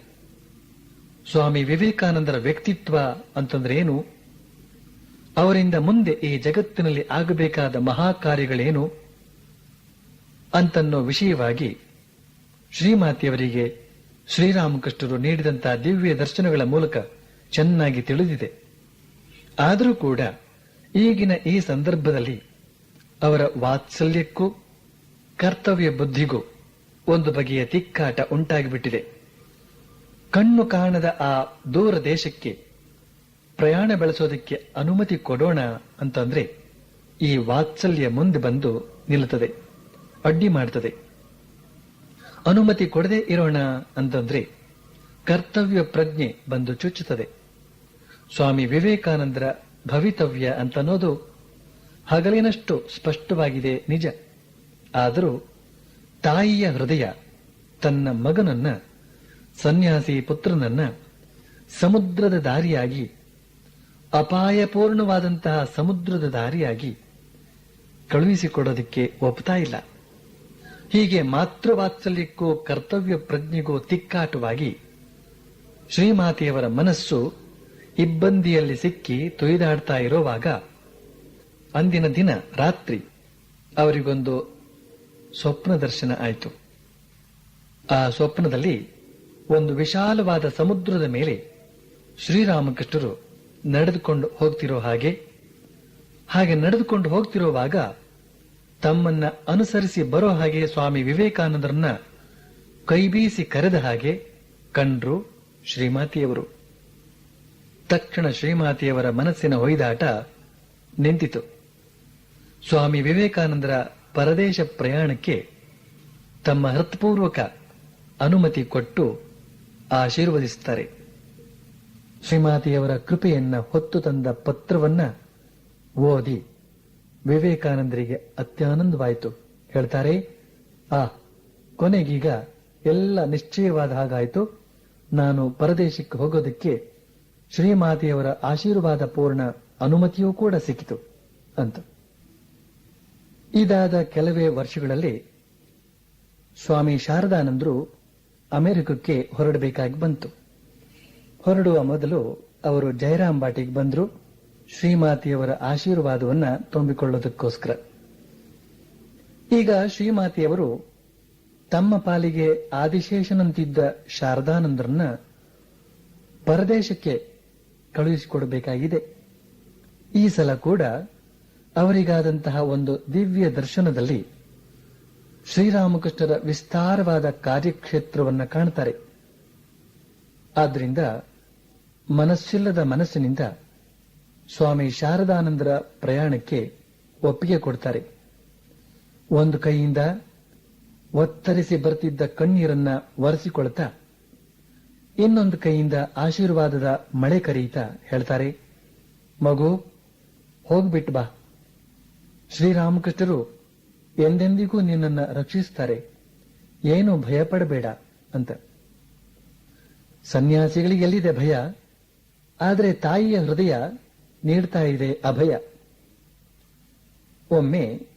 ಸ್ವಾಮಿ ವಿವೇಕಾನಂದರ ವ್ಯಕ್ತಿತ್ವ ಅಂತಂದ್ರೆ ಏನು, ಅವರಿಂದ ಮುಂದೆ ಈ ಜಗತ್ತಿನಲ್ಲಿ ಆಗಬೇಕಾದ ಮಹಾಕಾರ್ಯಗಳೇನು ಅಂತನ್ನೋ ವಿಷಯವಾಗಿ ಶ್ರೀಮಾತೆಯವರಿಗೆ ಶ್ರೀರಾಮಕೃಷ್ಣರು ನೀಡಿದಂತಹ ದಿವ್ಯ ದರ್ಶನಗಳ ಮೂಲಕ ಚೆನ್ನಾಗಿ ತಿಳಿದಿದೆ. ಆದರೂ ಕೂಡ ಈಗಿನ ಈ ಸಂದರ್ಭದಲ್ಲಿ ಅವರ ವಾತ್ಸಲ್ಯಕ್ಕೂ ಕರ್ತವ್ಯ ಬುದ್ಧಿಗೂ ಒಂದು ಬಗೆಯ ತಿಕ್ಕಾಟ ಉಂಟಾಗಿಬಿಟ್ಟಿದೆ. ಕಣ್ಣು ಕಾಣದ ಆ ದೂರ ದೇಶಕ್ಕೆ ಪ್ರಯಾಣ ಬೆಳೆಸೋದಕ್ಕೆ ಅನುಮತಿ ಕೊಡೋಣ ಅಂತಂದ್ರೆ ಈ ವಾತ್ಸಲ್ಯ ಮುಂದೆ ಬಂದು ನಿಲ್ಲುತ್ತದೆ, ಅಡ್ಡಿ ಮಾಡ್ತದೆ. ಅನುಮತಿ ಕೊಡದೆ ಇರೋಣ ಅಂತಂದ್ರೆ ಕರ್ತವ್ಯ ಪ್ರಜ್ಞೆ ಬಂದು ಚುಚ್ಚುತ್ತದೆ. ಸ್ವಾಮಿ ವಿವೇಕಾನಂದರ ಭವಿತವ್ಯ ಅಂತನ್ನೋದು ಹಗಲಿನಷ್ಟು ಸ್ಪಷ್ಟವಾಗಿದೆ ನಿಜ. ಆದರೂ ತಾಯಿಯ ಹೃದಯ ತನ್ನ ಮಗನನ್ನ, ಸನ್ಯಾಸಿ ಪುತ್ರನನ್ನ ಸಮುದ್ರದ ದಾರಿಯಾಗಿ, ಅಪಾಯಪೂರ್ಣವಾದಂತಹ ಸಮುದ್ರದ ದಾರಿಯಾಗಿ ಕಳುಹಿಸಿಕೊಡೋದಕ್ಕೆ ಒಪ್ತಾ ಇಲ್ಲ. ಹೀಗೆ ಮಾತೃವಾತ್ಸಲ್ಯಕ್ಕೂ ಕರ್ತವ್ಯ ಪ್ರಜ್ಞೆಗೂ ತಿಕ್ಕಾಟವಾಗಿ ಶ್ರೀಮಾತೆಯವರ ಮನಸ್ಸು ಇಬ್ಬಂದಿಯಲ್ಲಿ ಸಿಕ್ಕಿ ತೊಯ್ದಾಡ್ತಾ ಇರುವಾಗ ಅಂದಿನ ದಿನ ರಾತ್ರಿ ಅವರಿಗೊಂದು ಸ್ವಪ್ನ ದರ್ಶನ ಆಯಿತು. ಆ ಸ್ವಪ್ನದಲ್ಲಿ ಒಂದು ವಿಶಾಲವಾದ ಸಮುದ್ರದ ಮೇಲೆ ಶ್ರೀರಾಮಕೃಷ್ಣರು ನಡೆದುಕೊಂಡು ಹೋಗ್ತಿರೋ ಹಾಗೆ ನಡೆದುಕೊಂಡು ಹೋಗ್ತಿರುವಾಗ ತಮ್ಮನ್ನ ಅನುಸರಿಸಿ ಬರೋ ಹಾಗೆ ಸ್ವಾಮಿ ವಿವೇಕಾನಂದರನ್ನ ಕೈಬೀಸಿ ಕರೆದ ಹಾಗೆ ಕಂಡ್ರು ಶ್ರೀಮಾತೆಯವರು. ತಕ್ಷಣ ಶ್ರೀಮಾತೆಯವರ ಮನಸ್ಸಿನ ಹೊಯ್ದಾಟ ನಿಂತಿತು. ಸ್ವಾಮಿ ವಿವೇಕಾನಂದರ ಪರದೇಶ ಪ್ರಯಾಣಕ್ಕೆ ತಮ್ಮ ಹೃತ್ಪೂರ್ವಕ ಅನುಮತಿ ಕೊಟ್ಟು ಆಶೀರ್ವದಿಸುತ್ತಾರೆ. ಶ್ರೀಮಾತೆಯವರ ಕೃಪೆಯನ್ನ ಹೊತ್ತು ತಂದ ಪತ್ರವನ್ನ ಓದಿ ವಿವೇಕಾನಂದರಿಗೆ ಅತ್ಯಾನಂದವಾಯಿತು. ಹೇಳ್ತಾರೆ, ಕೊನೆಗೀಗ ಎಲ್ಲ ನಿಶ್ಚಯವಾದ ಹಾಗಾಯಿತು. ನಾನು ಪರದೇಶಕ್ಕೆ ಹೋಗೋದಕ್ಕೆ ಶ್ರೀಮಾತೆಯವರ ಆಶೀರ್ವಾದ ಪೂರ್ಣ ಅನುಮತಿಯೂ ಕೂಡ ಸಿಕ್ಕಿತು ಅಂತ. ಇದಾದ ಕೆಲವೇ ವರ್ಷಗಳಲ್ಲಿ ಸ್ವಾಮಿ ಶಾರದಾನಂದರು ಅಮೆರಿಕಕ್ಕೆ ಹೊರಡಬೇಕಾಗಿ ಬಂತು. ಹೊರಡುವ ಮೊದಲು ಅವರು ಜಯರಾಮ್ ಬಾಟಿಗೆ ಬಂದರು, ಶ್ರೀಮಾತೆಯವರ ಆಶೀರ್ವಾದವನ್ನ ತುಂಬಿಕೊಳ್ಳೋದಕ್ಕೋಸ್ಕರ. ಈಗ ಶ್ರೀಮಾತೆಯವರು ತಮ್ಮ ಪಾಲಿಗೆ ಆದಿಶೇಷನಂತಿದ್ದ ಶಾರದಾನಂದರನ್ನ ಪರದೇಶಕ್ಕೆ ಕಳುಹಿಸಿಕೊಡಬೇಕಾಗಿದೆ. ಈ ಸಲ ಕೂಡ ಅವರಿಗಾದಂತಹ ಒಂದು ದಿವ್ಯ ದರ್ಶನದಲ್ಲಿ ಶ್ರೀರಾಮಕೃಷ್ಣರ ವಿಸ್ತಾರವಾದ ಕಾರ್ಯಕ್ಷೇತ್ರವನ್ನು ಕಾಣ್ತಾರೆ. ಆದ್ದರಿಂದ ಮನಸ್ಸಿಲ್ಲದ ಮನಸ್ಸಿನಿಂದ ಸ್ವಾಮಿ ಶಾರದಾನಂದರ ಪ್ರಯಾಣಕ್ಕೆ ಒಪ್ಪಿಗೆ ಕೊಡ್ತಾರೆ. ಒಂದು ಕೈಯಿಂದ ಒತ್ತರಿಸಿ ಬರ್ತಿದ್ದ ಕಣ್ಣೀರನ್ನ ಒರೆಸಿಕೊಳ್ತಾ, ಇನ್ನೊಂದು ಕೈಯಿಂದ ಆಶೀರ್ವಾದದ ಮಳೆ ಕರೆಯುತ್ತಾ ಹೇಳ್ತಾರೆ, ಮಗು ಹೋಗ್ಬಿಟ್ಟು ಬಾ, ಶ್ರೀರಾಮಕೃಷ್ಣರು ಎಂದೆಂದಿಗೂ ನಿನ್ನನ್ನು ರಕ್ಷಿಸ್ತಾರೆ, ಏನು ಭಯಪಡಬೇಡ ಅಂತ. ಸನ್ಯಾಸಿಗಳಿಗೆ ಎಲ್ಲಿದೆ ಭಯ? ಆದರೆ ತಾಯಿಯ ಹೃದಯ ನೀಡ್ತಾ ಇದೆ ಅಭಯ. ಒಮ್ಮೆ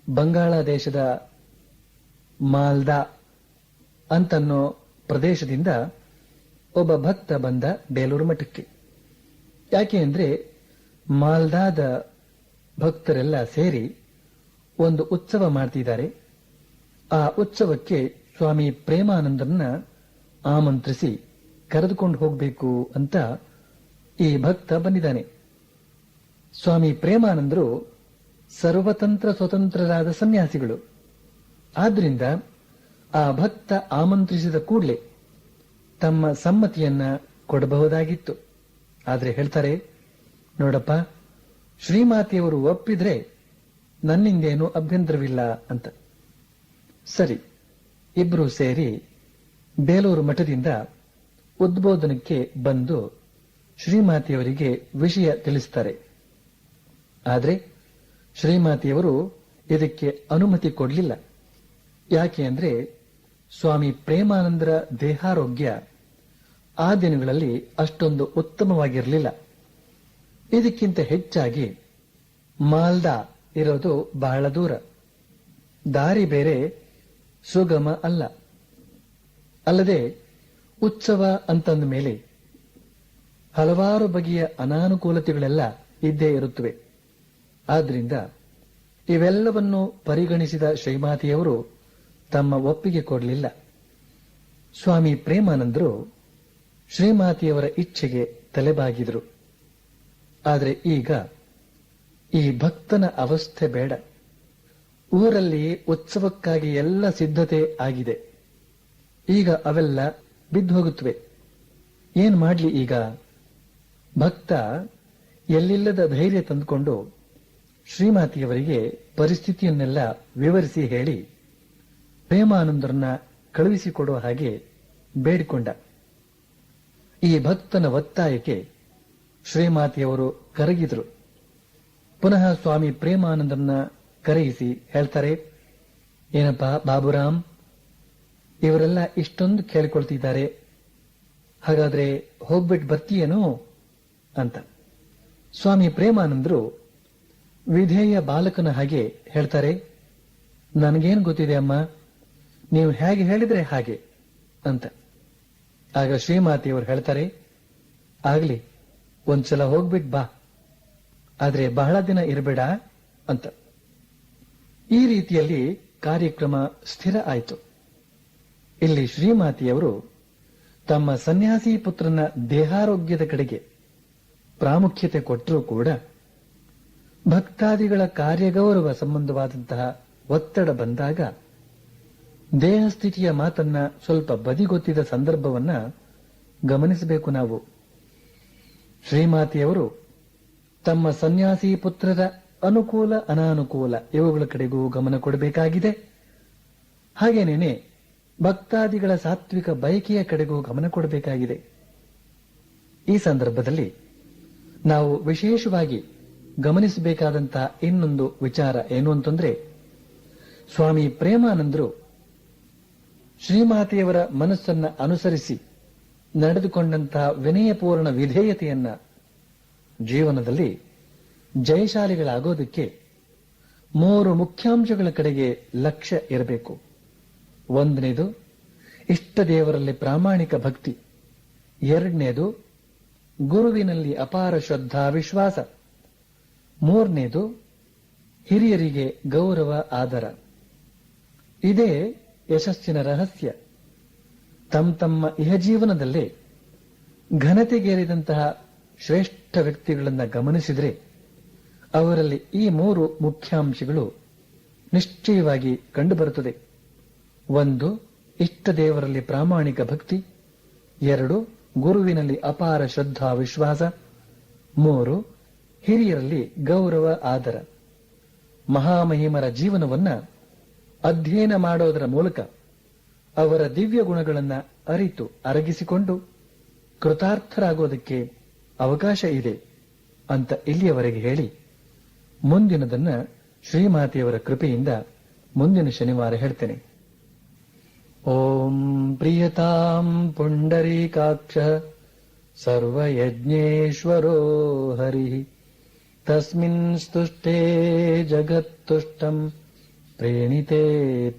ಬಂಗಾಳ ದೇಶದ ಮಾಲ್ದಾ ಅಂತನ್ನೋ ಪ್ರದೇಶದಿಂದ ಒಬ್ಬ ಭಕ್ತ ಬಂದ ಬೇಲೂರು ಮಠಕ್ಕೆ. ಯಾಕೆ ಅಂದ್ರೆ ಮಾಲ್ದಾದ ಭಕ್ತರೆಲ್ಲ ಸೇರಿ ಒಂದು ಉತ್ಸವ ಮಾಡ್ತಿದ್ದಾರೆ. ಆ ಉತ್ಸವಕ್ಕೆ ಸ್ವಾಮಿ ಪ್ರೇಮಾನಂದರನ್ನ ಆಮಂತ್ರಿಸಿ ಕರೆದುಕೊಂಡು ಹೋಗಬೇಕು ಅಂತ ಈ ಭಕ್ತ ಬಂದಿದ್ದಾನೆ. ಸ್ವಾಮಿ ಪ್ರೇಮಾನಂದರು ಸರ್ವತಂತ್ರ ಸ್ವತಂತ್ರರಾದ ಸನ್ಯಾಸಿಗಳು. ಆದ್ರಿಂದ ಆ ಭಕ್ತ ಆಮಂತ್ರಿಸಿದ ಕೂಡಲೇ ತಮ್ಮ ಸಮ್ಮತಿಯನ್ನ ಕೊಡಬಹುದಾಗಿತ್ತು. ಆದ್ರೆ ಹೇಳ್ತಾರೆ, ನೋಡಪ್ಪ, ಶ್ರೀಮಾತೆಯವರು ಒಪ್ಪಿದ್ರೆ ನನ್ನಿಂದೇನು ಅಭ್ಯಂತರವಿಲ್ಲ ಅಂತ. ಸರಿ, ಇಬ್ರು ಸೇರಿ ಬೇಲೂರು ಮಠದಿಂದ ಉದ್ಬೋಧನಕ್ಕೆ ಬಂದು ಶ್ರೀಮಾತೆಯವರಿಗೆ ವಿಷಯ ತಿಳಿಸ್ತಾರೆ. ಆದ್ರೆ ಶ್ರೀಮಾತೆಯವರು ಇದಕ್ಕೆ ಅನುಮತಿ ಕೊಡಲಿಲ್ಲ. ಯಾಕೆ ಅಂದ್ರೆ ಸ್ವಾಮಿ ಪ್ರೇಮಾನಂದರ ದೇಹಾರೋಗ್ಯ ಆ ದಿನಗಳಲ್ಲಿ ಅಷ್ಟೊಂದು ಉತ್ತಮವಾಗಿರಲಿಲ್ಲ. ಇದಕ್ಕಿಂತ ಹೆಚ್ಚಾಗಿ ಮಾಲ್ದಾ ಇರೋದು ಬಹಳ ದೂರ, ದಾರಿ ಬೇರೆ ಸುಗಮ ಅಲ್ಲ. ಅಲ್ಲದೆ ಉತ್ಸವ ಅಂತಂದ ಮೇಲೆ ಹಲವಾರು ಬಗೆಯ ಅನಾನುಕೂಲತೆಗಳೆಲ್ಲ ಇದ್ದೇ ಇರುತ್ತವೆ. ಆದ್ರಿಂದ ಇವೆಲ್ಲವನ್ನು ಪರಿಗಣಿಸಿದ ಶ್ರೀಮಾತೆಯವರು ತಮ್ಮ ಒಪ್ಪಿಗೆ ಕೊಡಲಿಲ್ಲ. ಸ್ವಾಮಿ ಪ್ರೇಮಾನಂದರು ಶ್ರೀಮಾತೆಯವರ ಇಚ್ಛೆಗೆ ತಲೆಬಾಗಿದರು. ಆದರೆ ಈಗ ಈ ಭಕ್ತನ ಅವಸ್ಥೆ ಬೇಡ. ಊರಲ್ಲಿ ಉತ್ಸವಕ್ಕಾಗಿ ಎಲ್ಲ ಸಿದ್ಧತೆ ಆಗಿದೆ. ಈಗ ಅವೆಲ್ಲ ಬಿದ್ದು ಹೋಗುತ್ತವೆ. ಏನ್ ಮಾಡ್ಲಿ ಈಗ? ಭಕ್ತ ಎಲ್ಲಿಲ್ಲದ ಧೈರ್ಯ ತಂದುಕೊಂಡು ಶ್ರೀಮಾತೆಯವರಿಗೆ ಪರಿಸ್ಥಿತಿಯನ್ನೆಲ್ಲ ವಿವರಿಸಿ ಹೇಳಿ ಪ್ರೇಮಾನಂದರನ್ನ ಕಳುಹಿಸಿಕೊಡುವ ಹಾಗೆ ಬೇಡಿಕೊಂಡ. ಈ ಭಕ್ತನ ಒತ್ತಾಯಕ್ಕೆ ಶ್ರೀಮಾತೆಯವರು ಕರಗಿದರು. ಪುನಃ ಸ್ವಾಮಿ ಪ್ರೇಮಾನಂದರನ್ನ ಕರೆಯಿಸಿ ಹೇಳ್ತಾರೆ, ಏನಪ್ಪಾ ಬಾಬುರಾಮ್, ಇವರೆಲ್ಲ ಇಷ್ಟೊಂದು ಕೇಳಿಕೊಳ್ತಿದ್ದಾರೆ, ಹಾಗಾದ್ರೆ ಹೋಗ್ಬಿಟ್ಟು ಬರ್ತೀಯೇನೋ ಅಂತ. ಸ್ವಾಮಿ ಪ್ರೇಮಾನಂದರು ವಿಧೇಯ ಬಾಲಕನ ಹಾಗೆ ಹೇಳ್ತಾರೆ, ನನಗೇನು ಗೊತ್ತಿದೆ ಅಮ್ಮ, ನೀವು ಹೇಗೆ ಹೇಳಿದ್ರೆ ಹಾಗೆ ಅಂತ. ಆಗ ಶ್ರೀಮಾತೆಯವರು ಹೇಳ್ತಾರೆ, ಆಗ್ಲಿ, ಒಂದ್ಸಲ ಹೋಗ್ಬಿಟ್ ಬಾ, ಆದ್ರೆ ಬಹಳ ದಿನ ಇರಬೇಡ ಅಂತ. ಈ ರೀತಿಯಲ್ಲಿ ಕಾರ್ಯಕ್ರಮ ಸ್ಥಿರ ಆಯಿತು. ಇಲ್ಲಿ ಶ್ರೀಮಾತೆಯವರು ತಮ್ಮ ಸನ್ಯಾಸಿ ಪುತ್ರನ ದೇಹಾರೋಗ್ಯದ ಕಡೆಗೆ ಪ್ರಾಮುಖ್ಯತೆ ಕೊಟ್ಟರೂ ಕೂಡ ಭಕ್ತಾದಿಗಳ ಕಾರ್ಯಗೌರವ ಸಂಬಂಧವಾದಂತಹ ಒತ್ತಡ ಬಂದಾಗ ದೇಹಸ್ಥಿತಿಯ ಮಾತನ್ನ ಸ್ವಲ್ಪ ಬದಿಗೊತ್ತಿದ ಸಂದರ್ಭವನ್ನ ಗಮನಿಸಬೇಕು ನಾವು. ಶ್ರೀಮಾತೆಯವರು ತಮ್ಮ ಸನ್ಯಾಸಿ ಪುತ್ರರ ಅನುಕೂಲ ಅನಾನುಕೂಲ ಇವುಗಳ ಕಡೆಗೂ ಗಮನ ಕೊಡಬೇಕಾಗಿದೆ. ಹಾಗೇನೇನೆ ಭಕ್ತಾದಿಗಳ ಸಾತ್ವಿಕ ಬಯಕೆಯ ಕಡೆಗೂ ಗಮನ ಕೊಡಬೇಕಾಗಿದೆ. ಈ ಸಂದರ್ಭದಲ್ಲಿ ನಾವು ವಿಶೇಷವಾಗಿ ಗಮನಿಸಬೇಕಾದಂತಹ ಇನ್ನೊಂದು ವಿಚಾರ ಏನು ಅಂತಂದ್ರೆ, ಸ್ವಾಮಿ ಪ್ರೇಮಾನಂದರು ಶ್ರೀಮಾತೆಯವರ ಮನಸ್ಸನ್ನ ಅನುಸರಿಸಿ ನಡೆದುಕೊಂಡಂತಹ ವಿನಯಪೂರ್ಣ ವಿಧೇಯತೆಯನ್ನ ಜೀವನದಲ್ಲಿ ಜಯಶಾಲಿಗಳಾಗೋದಕ್ಕೆ 3 ಮುಖ್ಯಾಂಶಗಳ ಕಡೆಗೆ ಲಕ್ಷ್ಯ ಇರಬೇಕು. ಒಂದನೇದು ಇಷ್ಟ ದೇವರಲ್ಲಿ ಪ್ರಾಮಾಣಿಕ ಭಕ್ತಿ, ಎರಡನೇದು ಗುರುವಿನಲ್ಲಿ ಅಪಾರ ಶ್ರದ್ಧಾ ವಿಶ್ವಾಸ, ಮೂರನೇದು ಹಿರಿಯರಿಗೆ ಗೌರವ ಆದರ. ಇದೇ ಯಶಸ್ಸಿನ ರಹಸ್ಯ. ತಮ್ಮ ಇಹಜೀವನದಲ್ಲೇ ಘನತೆಗೇರಿದಂತಹ ಶ್ರೇಷ್ಠ ವ್ಯಕ್ತಿಗಳನ್ನು ಗಮನಿಸಿದರೆ ಅವರಲ್ಲಿ ಈ 3 ಮುಖ್ಯಾಂಶಗಳು ನಿಶ್ಚಯವಾಗಿ ಕಂಡುಬರುತ್ತದೆ. 1, ಇಷ್ಟ ದೇವರಲ್ಲಿ ಪ್ರಾಮಾಣಿಕ ಭಕ್ತಿ, 2, ಗುರುವಿನಲ್ಲಿ ಅಪಾರ ಶ್ರದ್ಧಾ ವಿಶ್ವಾಸ, 3, ಹಿರಿಯರಲ್ಲಿ ಗೌರವ ಆದರ. ಮಹಾಮಹಿಮರ ಜೀವನವನ್ನ ಅಧ್ಯಯನ ಮಾಡೋದರ ಮೂಲಕ ಅವರ ದಿವ್ಯ ಗುಣಗಳನ್ನು ಅರಿತು ಅರಗಿಸಿಕೊಂಡು ಕೃತಾರ್ಥರಾಗೋದಕ್ಕೆ ಅವಕಾಶ ಇದೆ ಅಂತ ಇಲ್ಲಿಯವರೆಗೆ ಹೇಳಿ, ಮುಂದಿನದನ್ನ ಶ್ರೀಮಾತೆಯವರ ಕೃಪೆಯಿಂದ ಮುಂದಿನ ಶನಿವಾರ ಹೇಳ್ತೇನೆ. ಓಂ ಪ್ರಿಯತಾಂ ಪುಂಡರೀಕಾಕ್ಷ ಸರ್ವಯಜ್ಞೇಶ್ವರೋ ಹರಿ ತಸ್ಮಿನ್ ಸ್ತುಷ್ಟೇ ಜಗತ್ತುಷ್ಟಂ ಪ್ರೇಣಿತೆ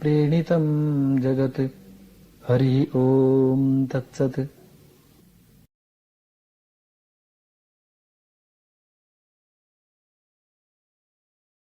ಪ್ರೇಣಿತಂ ಜಗತ್. ಹರಿ ಓಂ ತತ್ಸತ್.